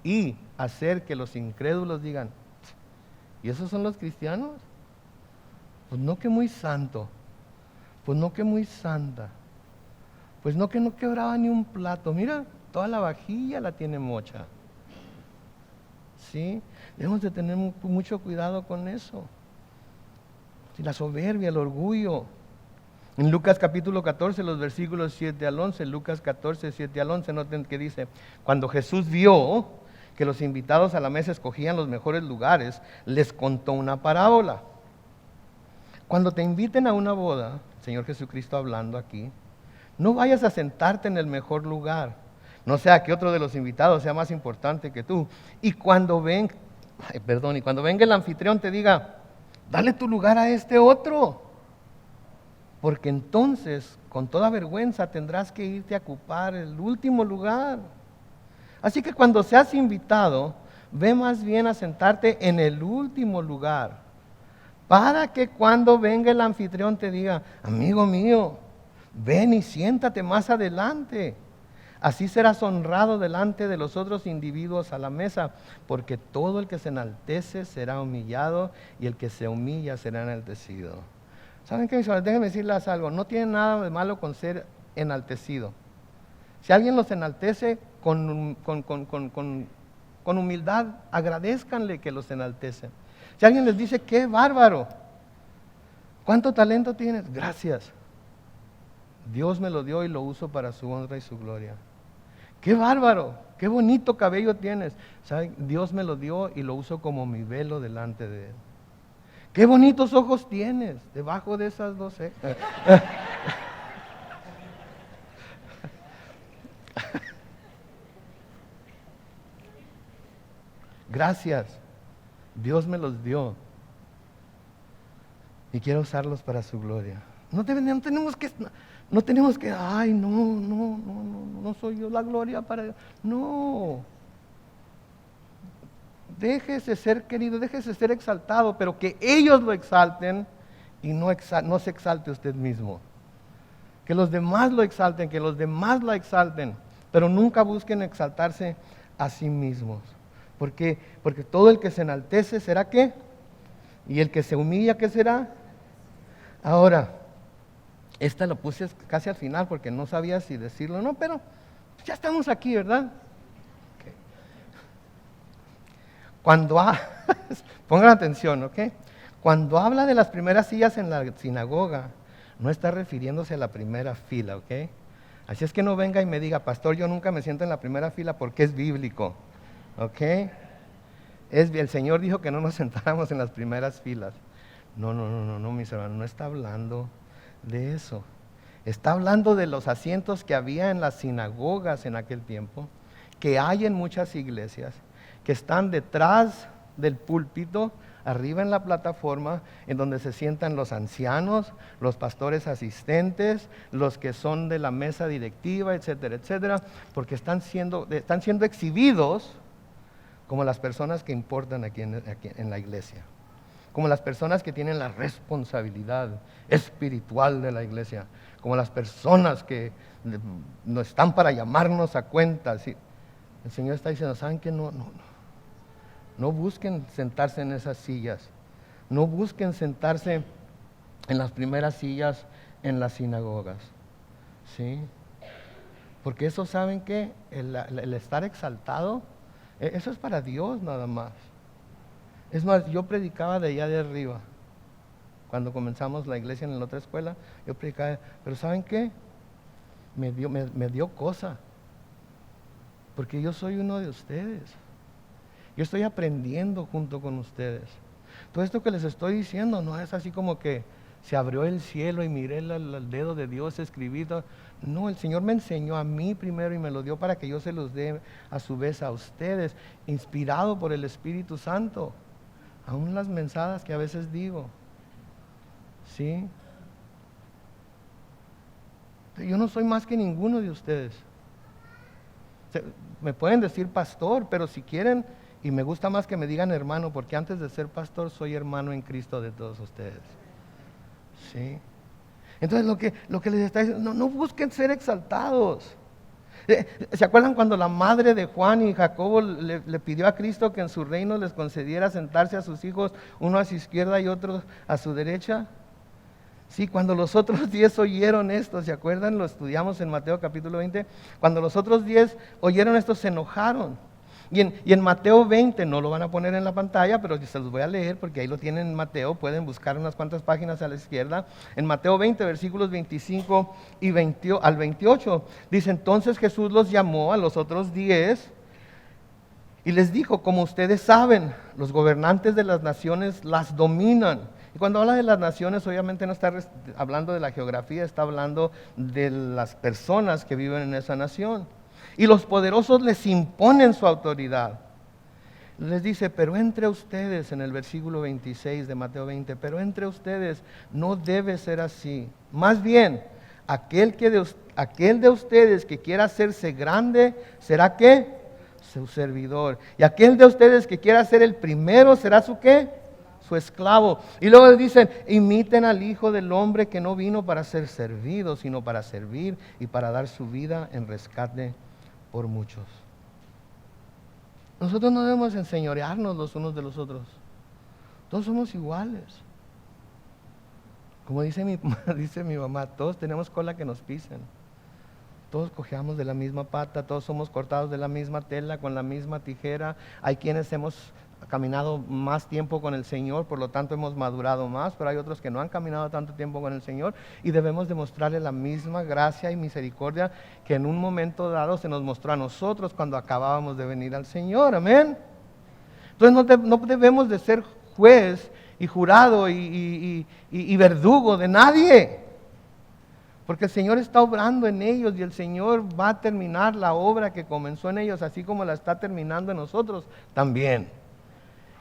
y hacer que los incrédulos digan, ¿y esos son los cristianos? Pues no que muy santo, pues no que muy santa, pues no que no quebraba ni un plato, mira, toda la vajilla la tiene mocha. ¿Sí? Debemos de tener mucho cuidado con eso. Sí, la soberbia, el orgullo. En Lucas capítulo 14, los versículos 7 al 11, Lucas 14, 7 al 11, noten que dice, cuando Jesús vio que los invitados a la mesa escogían los mejores lugares, les contó una parábola. Cuando te inviten a una boda, Señor Jesucristo hablando aquí, no vayas a sentarte en el mejor lugar, no sea que otro de los invitados sea más importante que tú. Y cuando venga el anfitrión te diga, dale tu lugar a este otro. Porque entonces, con toda vergüenza, tendrás que irte a ocupar el último lugar. Así que cuando seas invitado, ve más bien a sentarte en el último lugar. Para que cuando venga el anfitrión te diga, amigo mío, ven y siéntate más adelante. Así serás honrado delante de los otros individuos a la mesa, porque todo el que se enaltece será humillado y el que se humilla será enaltecido. ¿Saben qué, mis hermanos? Déjenme decirles algo, no tiene nada de malo con ser enaltecido. Si alguien los enaltece con humildad, agradézcanle que los enaltece. Si alguien les dice, qué bárbaro, ¿cuánto talento tienes? Gracias. Dios me lo dio y lo uso para su honra y su gloria. ¡Qué bárbaro! ¡Qué bonito cabello tienes! ¿Saben? Dios me lo dio y lo uso como mi velo delante de Él. ¡Qué bonitos ojos tienes! Debajo de esas dos. Gracias. Dios me los dio. Y quiero usarlos para su gloria. No tenemos que, ay, no soy yo la gloria para Dios. No. Déjese ser querido, déjese ser exaltado, pero que ellos lo exalten y no se exalte usted mismo. Que los demás lo exalten, que los demás la exalten, pero nunca busquen exaltarse a sí mismos. ¿Por qué? Porque todo el que se enaltece, ¿será qué? Y el que se humilla, ¿qué será? Ahora, esta lo puse casi al final porque no sabía si decirlo o no, pero ya estamos aquí, ¿verdad? Okay. Pongan atención, ¿ok? Cuando habla de las primeras sillas en la sinagoga, no está refiriéndose a la primera fila, ¿ok? Así es que no venga y me diga, pastor, yo nunca me siento en la primera fila porque es bíblico, ¿ok? El Señor dijo que no nos sentáramos en las primeras filas. No, mis hermanos, no está hablando de eso. Está hablando de los asientos que había en las sinagogas en aquel tiempo, que hay en muchas iglesias, que están detrás del púlpito, arriba en la plataforma, en donde se sientan los ancianos, los pastores asistentes, los que son de la mesa directiva, etcétera, etcétera, porque están siendo exhibidos como las personas que importan aquí en la iglesia, como las personas que tienen la responsabilidad espiritual de la iglesia, como las personas que no están para llamarnos a cuentas. ¿Sí? El Señor está diciendo, ¿saben qué? No busquen sentarse en esas sillas, no busquen sentarse en las primeras sillas en las sinagogas, ¿sí? Porque eso, ¿saben qué? El estar exaltado, eso es para Dios nada más. Es más, yo predicaba de allá de arriba. Cuando comenzamos la iglesia en la otra escuela, yo predicaba, pero ¿saben qué? Me dio cosa, porque yo soy uno de ustedes. Yo estoy aprendiendo junto con ustedes. Todo esto que les estoy diciendo no es así como que se abrió el cielo y miré el dedo de Dios escribido. No, el Señor me enseñó a mí primero y me lo dio para que yo se los dé a su vez a ustedes, inspirado por el Espíritu Santo. Aún las mensadas que a veces digo, ¿sí? Yo no soy más que ninguno de ustedes. Me pueden decir pastor, pero si quieren, y me gusta más que me digan hermano, porque antes de ser pastor soy hermano en Cristo de todos ustedes. ¿Sí? Entonces lo que les está diciendo, no busquen ser exaltados. ¿Se acuerdan cuando la madre de Juan y Jacobo le pidió a Cristo que en su reino les concediera sentarse a sus hijos, uno a su izquierda y otro a su derecha? Sí, cuando los otros 10 oyeron esto, ¿se acuerdan? Lo estudiamos en Mateo capítulo 20. Cuando los otros 10 oyeron esto, se enojaron. Y en Mateo 20, no lo van a poner en la pantalla, pero se los voy a leer porque ahí lo tienen en Mateo, pueden buscar unas cuantas páginas a la izquierda. En Mateo 20, versículos 25 al 28, dice, entonces Jesús los llamó a los otros 10 y les dijo, como ustedes saben, los gobernantes de las naciones las dominan. Y cuando habla de las naciones, obviamente no está hablando de la geografía, está hablando de las personas que viven en esa nación. Y los poderosos les imponen su autoridad. Les dice, pero entre ustedes, en el versículo 26 de Mateo 20, pero entre ustedes no debe ser así. Más bien, aquel de ustedes que quiera hacerse grande, ¿será qué? Su servidor. Y aquel de ustedes que quiera ser el primero, ¿será su qué? Su esclavo. Y luego dicen, imiten al Hijo del Hombre que no vino para ser servido, sino para servir y para dar su vida en rescate por muchos. Nosotros no debemos enseñorearnos los unos de los otros. Todos somos iguales. Como dice mi mamá, todos tenemos cola que nos pisen. Todos cojeamos de la misma pata, todos somos cortados de la misma tela, con la misma tijera. Hay quienes hemos caminado más tiempo con el Señor, por lo tanto hemos madurado más, pero hay otros que no han caminado tanto tiempo con el Señor y debemos demostrarle la misma gracia y misericordia que en un momento dado se nos mostró a nosotros cuando acabábamos de venir al Señor. Amén. Entonces no debemos de ser juez y jurado y verdugo de nadie, porque el Señor está obrando en ellos y el Señor va a terminar la obra que comenzó en ellos, así como la está terminando en nosotros también.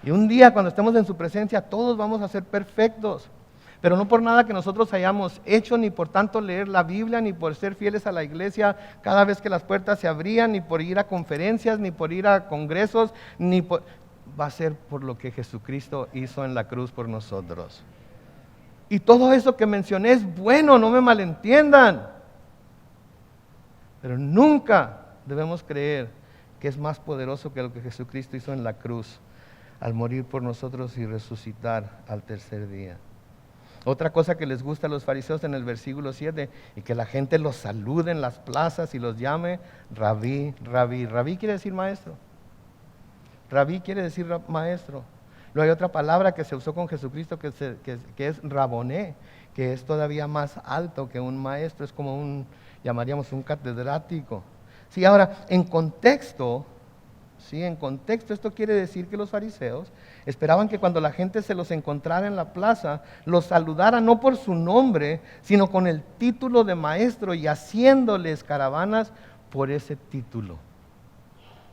Y un día cuando estemos en su presencia todos vamos a ser perfectos, pero no por nada que nosotros hayamos hecho, ni por tanto leer la Biblia, ni por ser fieles a la iglesia cada vez que las puertas se abrían, ni por ir a conferencias, ni por ir a congresos, va a ser por lo que Jesucristo hizo en la cruz por nosotros. Y todo eso que mencioné es bueno, no me malentiendan, pero nunca debemos creer que es más poderoso que lo que Jesucristo hizo en la cruz al morir por nosotros y resucitar al tercer día. Otra cosa que les gusta a los fariseos en el versículo 7, y que la gente los salude en las plazas y los llame Rabí, Rabí. Rabí quiere decir maestro. Rabí quiere decir maestro. Luego hay otra palabra que se usó con Jesucristo que es Raboné, que es todavía más alto que un maestro, es como llamaríamos un catedrático. Sí, ahora, en contexto, esto quiere decir que los fariseos esperaban que cuando la gente se los encontrara en la plaza, los saludara no por su nombre, sino con el título de maestro y haciéndoles caravanas por ese título.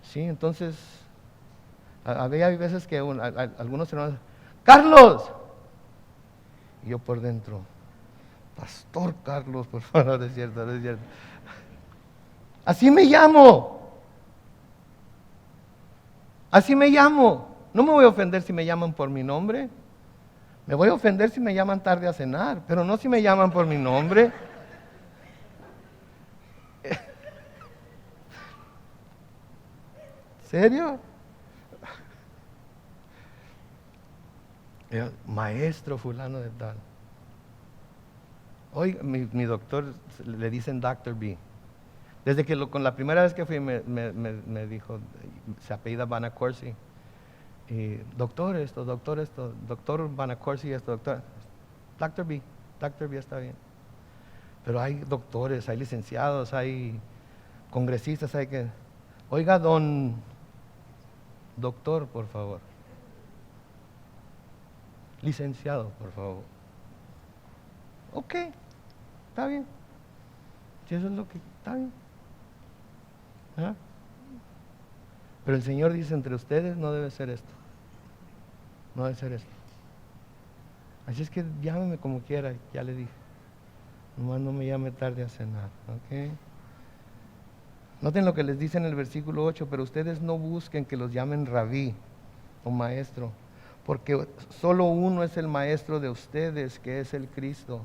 Sí, entonces, había veces que algunos hermanos, Carlos. Y yo por dentro, Pastor Carlos, por favor, no es cierto, no es cierto. Así me llamo. Así me llamo. No me voy a ofender si me llaman por mi nombre. Me voy a ofender si me llaman tarde a cenar, pero no si me llaman por mi nombre. ¿Serio? Maestro fulano de tal. Hoy mi doctor le dicen Dr. B. Desde que con la primera vez que fui me dijo, se apellida Banacorsi. Y doctor esto, doctor Banacorsi esto, doctor. Dr. B está bien. Pero hay doctores, hay licenciados, hay congresistas, hay que... Oiga, don doctor, por favor. Licenciado, por favor. Ok, está bien. Si eso es lo que... Está bien. ¿Ah? Pero el Señor dice, entre ustedes no debe ser esto. No debe ser esto. Así es que llámeme como quiera, ya le dije. Nomás no me llame tarde a cenar, ¿ok? Noten lo que les dice en el versículo 8, pero ustedes no busquen que los llamen rabí o maestro, porque solo uno es el maestro de ustedes, que es el Cristo.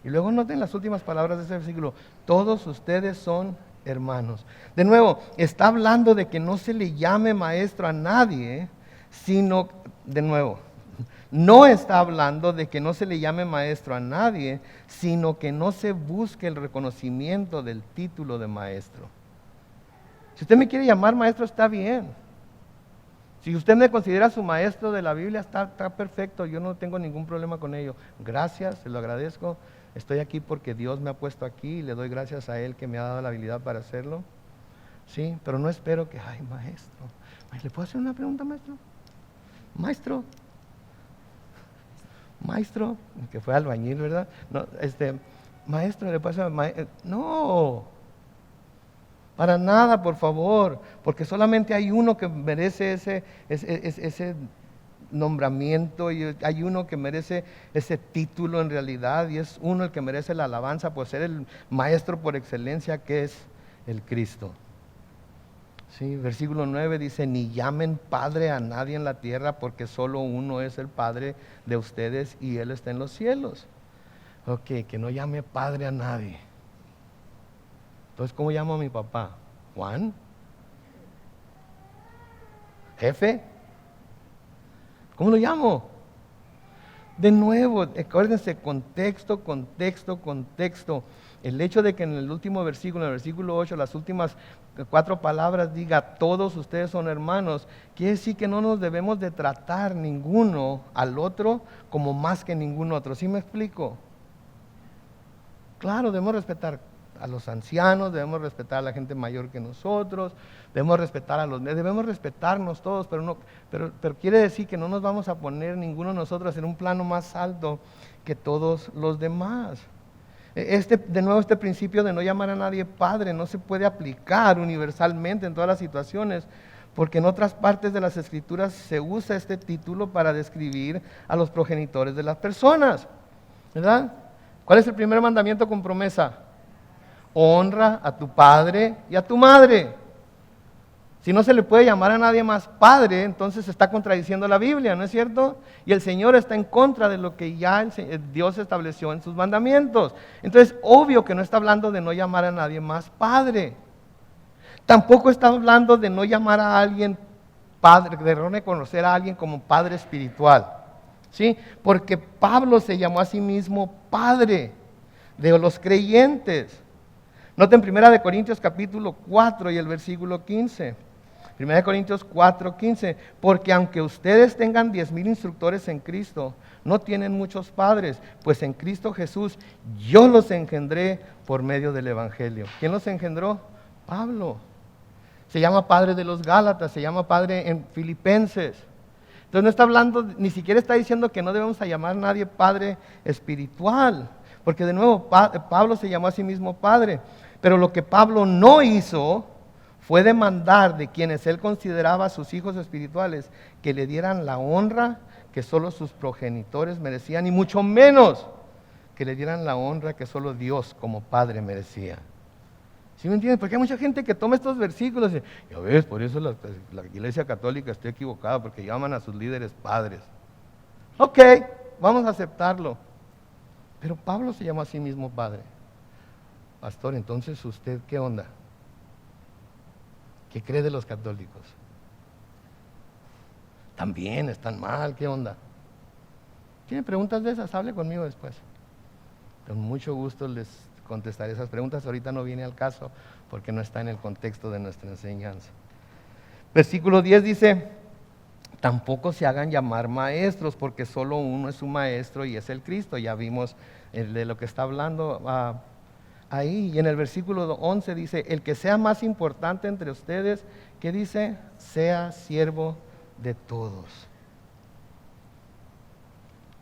Y luego noten las últimas palabras de ese versículo, todos ustedes son hermanos. De nuevo, está hablando de que no se le llame maestro a nadie, sino, de nuevo, no está hablando de que no se le llame maestro a nadie, sino que no se busque el reconocimiento del título de maestro. Si usted me quiere llamar maestro, está bien. Si usted me considera su maestro de la Biblia, está perfecto, yo no tengo ningún problema con ello. Gracias, se lo agradezco. Estoy aquí porque Dios me ha puesto aquí y le doy gracias a Él que me ha dado la habilidad para hacerlo. Sí, pero no espero que, ay, maestro, ¿le puedo hacer una pregunta, maestro? Maestro, que fue albañil, ¿verdad? No, maestro, ¿le puedo hacer? No, para nada, por favor, porque solamente hay uno que merece ese nombramiento y hay uno que merece ese título en realidad y es uno el que merece la alabanza por ser el maestro por excelencia, que es el Cristo. Sí, versículo 9 dice, ni llamen padre a nadie en la tierra porque solo uno es el Padre de ustedes y Él está en los cielos. Ok, que no llame padre a nadie. Entonces, ¿cómo llamo a mi papá? ¿Juan? ¿Jefe? ¿Cómo lo llamo? De nuevo, acuérdense, contexto. El hecho de que en el último versículo, en el versículo 8, las últimas 4 palabras diga, todos ustedes son hermanos, quiere decir que no nos debemos de tratar ninguno al otro como más que ningún otro. ¿Sí me explico? Claro, debemos respetar a los ancianos, debemos respetar a la gente mayor que nosotros, debemos respetar a los, debemos respetarnos todos, pero quiere decir que no nos vamos a poner ninguno de nosotros en un plano más alto que todos los demás. De nuevo, este principio de no llamar a nadie padre no se puede aplicar universalmente en todas las situaciones, porque en otras partes de las Escrituras se usa este título para describir a los progenitores de las personas, ¿verdad? ¿Cuál es el primer mandamiento con promesa? Honra a tu padre y a tu madre. Si no se le puede llamar a nadie más padre, entonces se está contradiciendo la Biblia, ¿no es cierto? Y el Señor está en contra de lo que ya Dios estableció en sus mandamientos. Entonces, obvio que no está hablando de no llamar a nadie más padre. Tampoco está hablando de no llamar a alguien padre, de no reconocer a alguien como padre espiritual. ¿Sí? Porque Pablo se llamó a sí mismo padre de los creyentes. Noten 1 Corintios capítulo 4 y el versículo 15. 1 Corintios 4, 15. Porque aunque ustedes tengan 10,000 instructores en Cristo, no tienen muchos padres, pues en Cristo Jesús yo los engendré por medio del Evangelio. ¿Quién los engendró? Pablo. Se llama padre de los Gálatas, se llama padre en Filipenses. Entonces no está hablando, ni siquiera está diciendo que no debemos a llamar a nadie padre espiritual, porque de nuevo Pablo se llamó a sí mismo padre, pero lo que Pablo no hizo fue demandar de quienes él consideraba sus hijos espirituales que le dieran la honra que solo sus progenitores merecían, y mucho menos que le dieran la honra que solo Dios como Padre merecía. ¿Sí me entienden? Porque hay mucha gente que toma estos versículos y, ya ves, por eso la Iglesia Católica está equivocada, porque llaman a sus líderes padres. Ok, vamos a aceptarlo. Pero Pablo se llamó a sí mismo Padre. Pastor, entonces ¿usted qué onda? ¿Qué cree de los católicos? ¿También están mal? ¿Qué onda? ¿Tiene preguntas de esas? Hable conmigo después. Con mucho gusto les contestaré esas preguntas. Ahorita no viene al caso porque no está en el contexto de nuestra enseñanza. Versículo 10 dice, tampoco se hagan llamar maestros, porque solo uno es su maestro y es el Cristo. Ya vimos de lo que está hablando ahí. Y en el versículo 11 dice, el que sea más importante entre ustedes, ¿qué dice? Sea siervo de todos.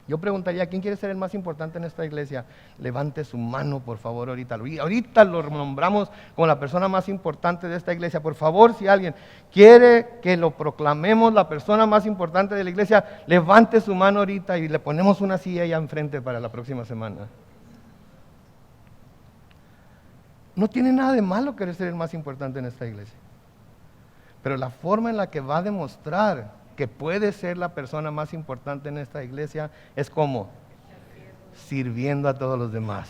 Yo preguntaría, ¿quién quiere ser el más importante en esta iglesia? Levante su mano, por favor, ahorita. Ahorita lo nombramos como la persona más importante de esta iglesia. Por favor, si alguien quiere que lo proclamemos la persona más importante de la iglesia, levante su mano ahorita y le ponemos una silla allá enfrente para la próxima semana. No tiene nada de malo querer ser el más importante en esta iglesia. Pero la forma en la que va a demostrar que puede ser la persona más importante en esta iglesia es como sirviendo a todos los demás.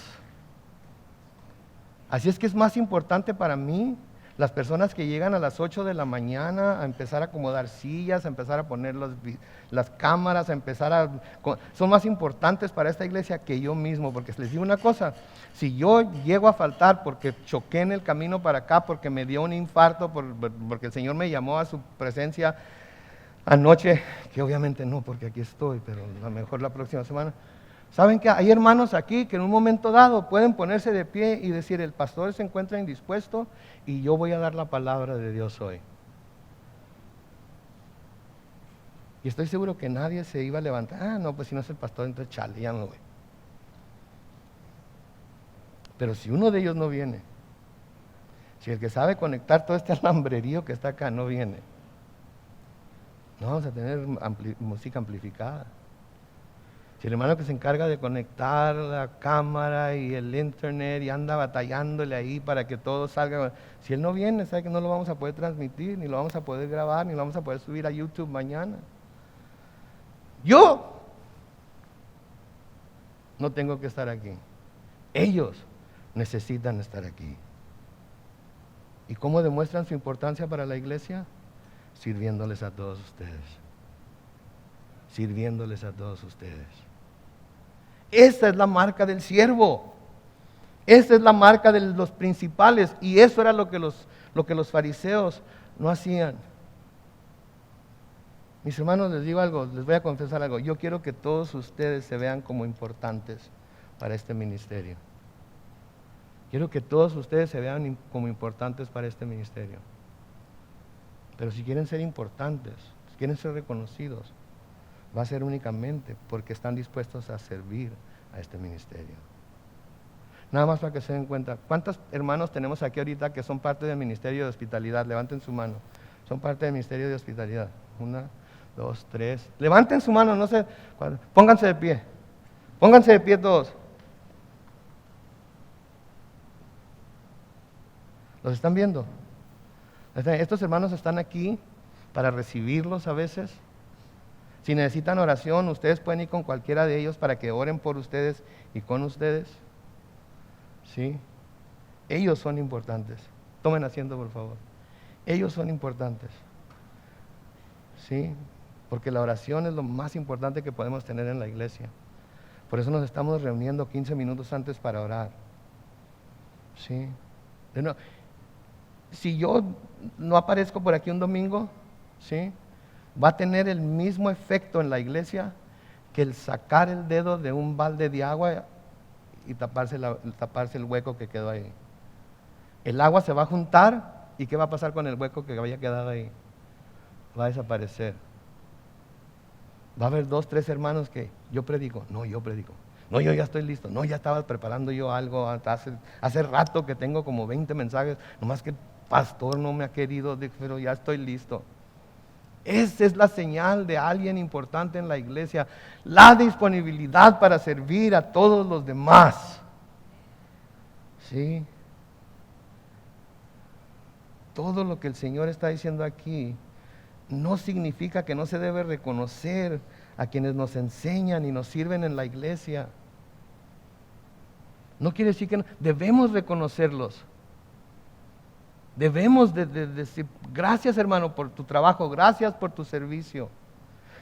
Así es que es más importante para mí las personas que llegan a las 8 de la mañana a empezar a acomodar sillas, a empezar a poner las cámaras, son más importantes para esta iglesia que yo mismo, porque les digo una cosa, si yo llego a faltar porque choqué en el camino para acá, porque me dio un infarto, porque el Señor me llamó a su presencia anoche, que obviamente no, porque aquí estoy, pero a lo mejor la próxima semana. ¿Saben que hay hermanos aquí que en un momento dado pueden ponerse de pie y decir, el pastor se encuentra indispuesto y yo voy a dar la palabra de Dios hoy? Y estoy seguro que nadie se iba a levantar, no, pues si no es el pastor, entonces chale, ya me voy. Pero si uno de ellos no viene, si el que sabe conectar todo este alambrerío que está acá no viene, no vamos a tener música amplificada. Si el hermano que se encarga de conectar la cámara y el internet y anda batallándole ahí para que todo salga, si él no viene, sabe que no lo vamos a poder transmitir, ni lo vamos a poder grabar, ni lo vamos a poder subir a YouTube mañana. Yo no tengo que estar aquí. Ellos necesitan estar aquí. ¿Y cómo demuestran su importancia para la iglesia? Sirviéndoles a todos ustedes. Sirviéndoles a todos ustedes. Esta es la marca del siervo. Esta es la marca de los principales. Y eso era lo que los fariseos no hacían. Mis hermanos, les digo algo, les voy a confesar algo. Yo quiero que todos ustedes se vean como importantes para este ministerio. Quiero que todos ustedes se vean como importantes para este ministerio. Pero si quieren ser importantes, si quieren ser reconocidos, va a ser únicamente porque están dispuestos a servir a este ministerio. Nada más para que se den cuenta, ¿cuántos hermanos tenemos aquí ahorita que son parte del ministerio de hospitalidad? Levanten su mano. Son parte del ministerio de hospitalidad. 1, 2, 3. Levanten su mano, no sé. Pónganse de pie. Pónganse de pie todos. ¿Los están viendo? Estos hermanos están aquí para recibirlos a veces. Si necesitan oración, ustedes pueden ir con cualquiera de ellos para que oren por ustedes y con ustedes. ¿Sí? Ellos son importantes. Tomen asiento, por favor. Ellos son importantes. ¿Sí? Porque la oración es lo más importante que podemos tener en la iglesia. Por eso nos estamos reuniendo 15 minutos antes para orar. ¿Sí? Si yo no aparezco por aquí un domingo, ¿sí?, va a tener el mismo efecto en la iglesia que el sacar el dedo de un balde de agua y taparse el hueco que quedó ahí. El agua se va a juntar y ¿qué va a pasar con el hueco que había quedado ahí? Va a desaparecer. Va a haber 2, 3 hermanos que yo predico. No, yo ya estoy listo. No, ya estaba preparando yo algo. Hace rato que tengo como 20 mensajes. Nomás que el pastor no me ha querido, pero ya estoy listo. Esa es la señal de alguien importante en la iglesia, la disponibilidad para servir a todos los demás. ¿Sí? Todo lo que el Señor está diciendo aquí no significa que no se debe reconocer a quienes nos enseñan y nos sirven en la iglesia. No quiere decir que no, debemos reconocerlos. Debemos de decir, gracias hermano por tu trabajo, gracias por tu servicio.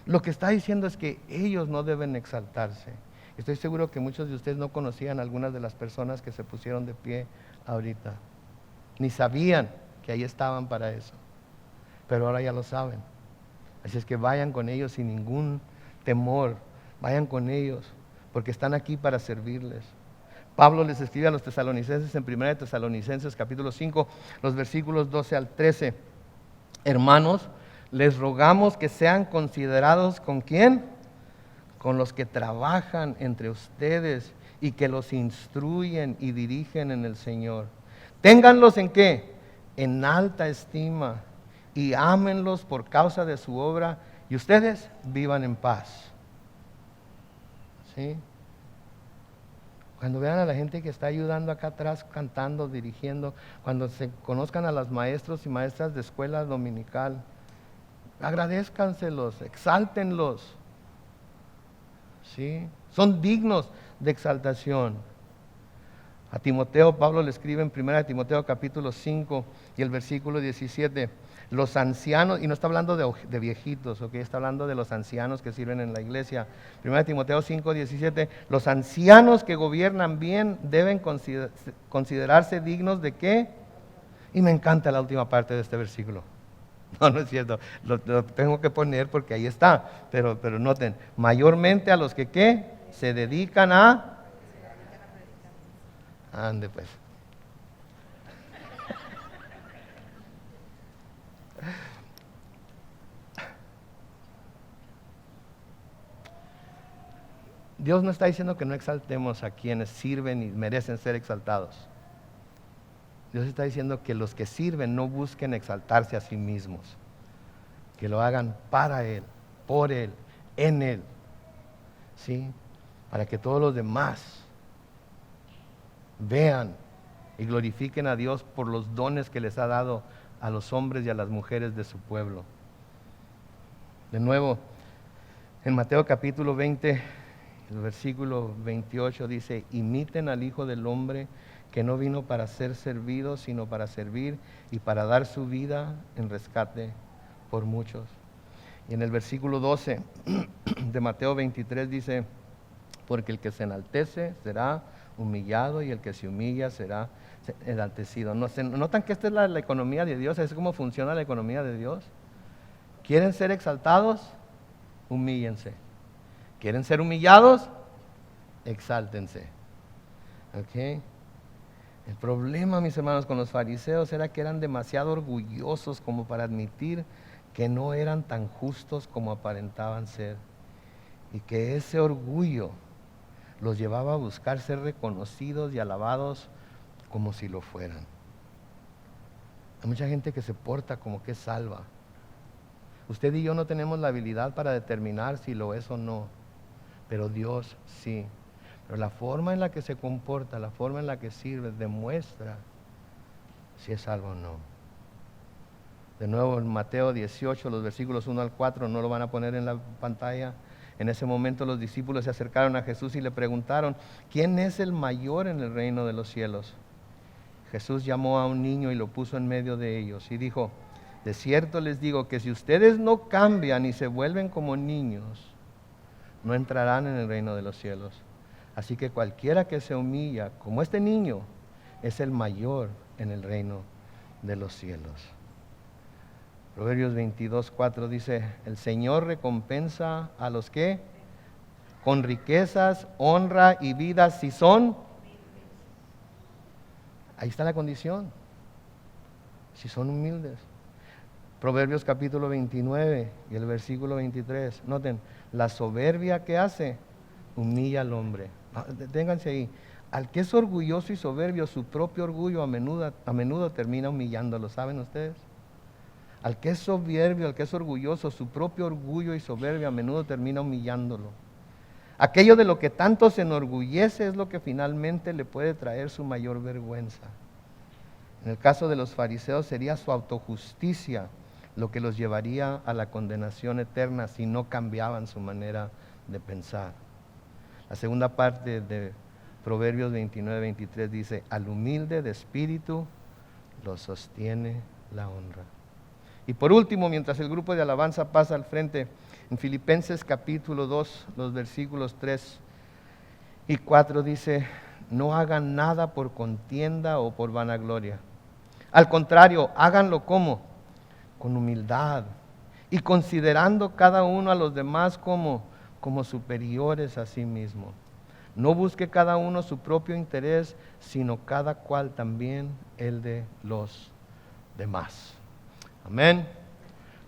Lo que está diciendo es que ellos no deben exaltarse. Estoy seguro que muchos de ustedes no conocían a algunas de las personas que se pusieron de pie ahorita. Ni sabían que ahí estaban para eso. Pero ahora ya lo saben. Así es que vayan con ellos sin ningún temor. Vayan con ellos, porque están aquí para servirles. Pablo les escribe a los tesalonicenses en 1 de Tesalonicenses capítulo 5, los versículos 12 al 13. Hermanos, les rogamos que sean considerados ¿con quién? Con los que trabajan entre ustedes y que los instruyen y dirigen en el Señor. Ténganlos ¿en qué? En alta estima y ámenlos por causa de su obra y ustedes vivan en paz. ¿Sí? Cuando vean a la gente que está ayudando acá atrás, cantando, dirigiendo, cuando se conozcan a los maestros y maestras de escuela dominical, agradézcanselos, exáltenlos. ¿Sí? Son dignos de exaltación. A Timoteo, Pablo le escribe en 1 Timoteo capítulo 5 y el versículo 17, los ancianos, y no está hablando de viejitos, ¿ok? Está hablando de los ancianos que sirven en la iglesia. 1 Timoteo 5, 17, los ancianos que gobiernan bien deben considerarse dignos de ¿qué? Y me encanta la última parte de este versículo. No, no es cierto, lo tengo que poner porque ahí está, pero noten, mayormente a los que ¿qué? Se dedican a... Ande pues. Dios no está diciendo que no exaltemos a quienes sirven y merecen ser exaltados. Dios está diciendo que los que sirven no busquen exaltarse a sí mismos, que lo hagan para Él, por Él, en Él, ¿sí? Para que todos los demás vean y glorifiquen a Dios por los dones que les ha dado a los hombres y a las mujeres de su pueblo. De nuevo, en Mateo capítulo 20, el versículo 28 dice, imiten al Hijo del Hombre que no vino para ser servido, sino para servir y para dar su vida en rescate por muchos. Y en el versículo 12 de Mateo 23 dice, porque el que se enaltece será humillado y el que se humilla será enaltecido. ¿Notan que esta es la economía de Dios? ¿Es cómo funciona la economía de Dios? ¿Quieren ser exaltados? Humíllense. ¿Quieren ser humillados? Exáltense. ¿Ok? El problema, mis hermanos, con los fariseos era que eran demasiado orgullosos como para admitir que no eran tan justos como aparentaban ser. Y que ese orgullo los llevaba a buscar ser reconocidos y alabados como si lo fueran. Hay mucha gente que se porta como que es salva. Usted y yo no tenemos la habilidad para determinar si lo es o no, pero Dios sí. Pero la forma en la que se comporta, la forma en la que sirve, demuestra si es salvo o no. De nuevo en Mateo 18, los versículos 1 al 4, no lo van a poner en la pantalla. En ese momento los discípulos se acercaron a Jesús y le preguntaron, ¿quién es el mayor en el reino de los cielos? Jesús llamó a un niño y lo puso en medio de ellos y dijo, de cierto les digo que si ustedes no cambian y se vuelven como niños, no entrarán en el reino de los cielos. Así que cualquiera que se humilla como este niño es el mayor en el reino de los cielos. Proverbios 22:4 dice, el Señor recompensa a los que con riquezas, honra y vida si son. Ahí está la condición. Si son humildes. Proverbios capítulo 29 y el versículo 23. Noten, la soberbia que hace, humilla al hombre. Deténganse ahí. Al que es orgulloso y soberbio, su propio orgullo a menudo termina humillándolo. ¿Saben ustedes? Al que es soberbio, al que es orgulloso, su propio orgullo y soberbia a menudo termina humillándolo. Aquello de lo que tanto se enorgullece es lo que finalmente le puede traer su mayor vergüenza. En el caso de los fariseos sería su autojusticia lo que los llevaría a la condenación eterna si no cambiaban su manera de pensar. La segunda parte de Proverbios 29-23 dice: al humilde de espíritu lo sostiene la honra. Y por último, mientras el grupo de alabanza pasa al frente, en Filipenses capítulo 2, los versículos 3 y 4 dice: no hagan nada por contienda o por vanagloria. Al contrario, háganlo ¿cómo? Con humildad y considerando cada uno a los demás como superiores a sí mismo. No busque cada uno su propio interés, sino cada cual también el de los demás. Amén.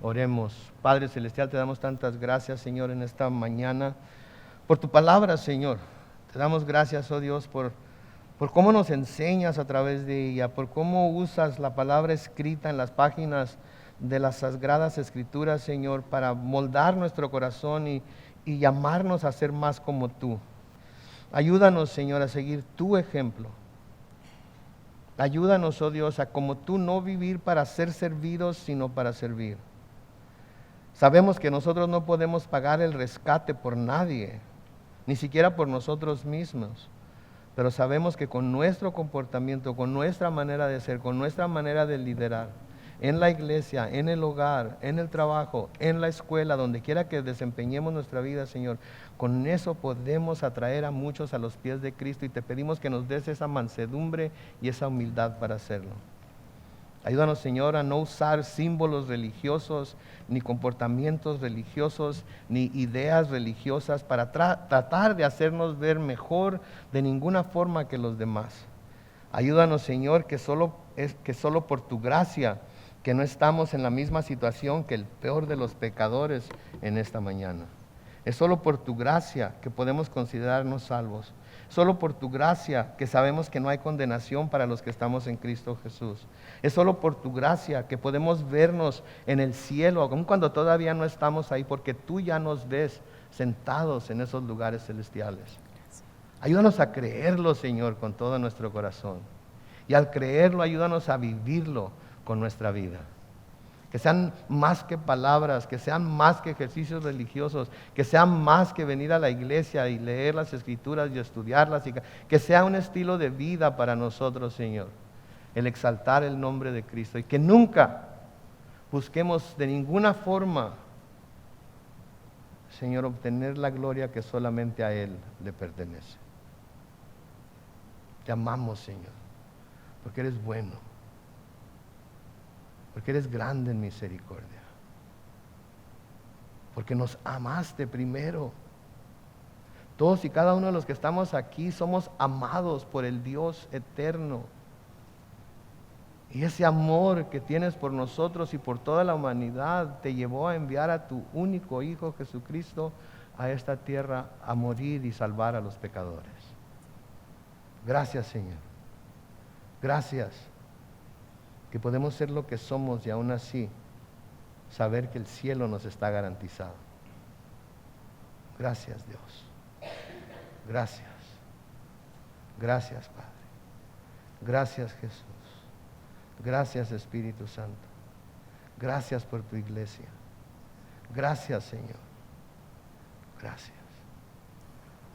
Oremos. Padre Celestial, te damos tantas gracias, Señor, en esta mañana por tu palabra, Señor. Te damos gracias, oh Dios, por cómo nos enseñas a través de ella, por cómo usas la palabra escrita en las páginas de las Sagradas Escrituras, Señor, para moldar nuestro corazón y llamarnos a ser más como tú. Ayúdanos, Señor, a seguir tu ejemplo. Ayúdanos, oh Dios, a como tú no vivir para ser servidos, sino para servir. Sabemos que nosotros no podemos pagar el rescate por nadie, ni siquiera por nosotros mismos. Pero sabemos que con nuestro comportamiento, con nuestra manera de ser, con nuestra manera de liderar, en la iglesia, en el hogar, en el trabajo, en la escuela, donde quiera que desempeñemos nuestra vida, Señor, con eso podemos atraer a muchos a los pies de Cristo y te pedimos que nos des esa mansedumbre y esa humildad para hacerlo. Ayúdanos, Señor, a no usar símbolos religiosos, ni comportamientos religiosos, ni ideas religiosas para tratar de hacernos ver mejor de ninguna forma que los demás. Ayúdanos, Señor, que solo por tu gracia, que no estamos en la misma situación que el peor de los pecadores en esta mañana. Es solo por tu gracia que podemos considerarnos salvos. Solo por tu gracia que sabemos que no hay condenación para los que estamos en Cristo Jesús. Es solo por tu gracia que podemos vernos en el cielo, aun cuando todavía no estamos ahí, porque tú ya nos ves sentados en esos lugares celestiales. Ayúdanos a creerlo, Señor, con todo nuestro corazón. Y al creerlo, ayúdanos a vivirlo con nuestra vida. Que sean más que palabras, que sean más que ejercicios religiosos, que sean más que venir a la iglesia y leer las Escrituras y estudiarlas, y que sea un estilo de vida para nosotros, Señor, el exaltar el nombre de Cristo, y que nunca busquemos de ninguna forma, Señor, obtener la gloria que solamente a Él le pertenece. Te amamos, Señor, porque eres bueno, porque eres grande en misericordia, porque nos amaste primero. Todos y cada uno de los que estamos aquí somos amados por el Dios eterno. Y ese amor que tienes por nosotros y por toda la humanidad te llevó a enviar a tu único Hijo Jesucristo a esta tierra a morir y salvar a los pecadores. Gracias, Señor. Gracias que podemos ser lo que somos y aún así saber que el cielo nos está garantizado. Gracias, Dios. Gracias. Gracias, Padre. Gracias, Jesús. Gracias, Espíritu Santo. Gracias por tu iglesia. Gracias, Señor. Gracias.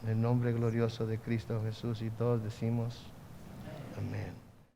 En el nombre glorioso de Cristo Jesús, y todos decimos amén.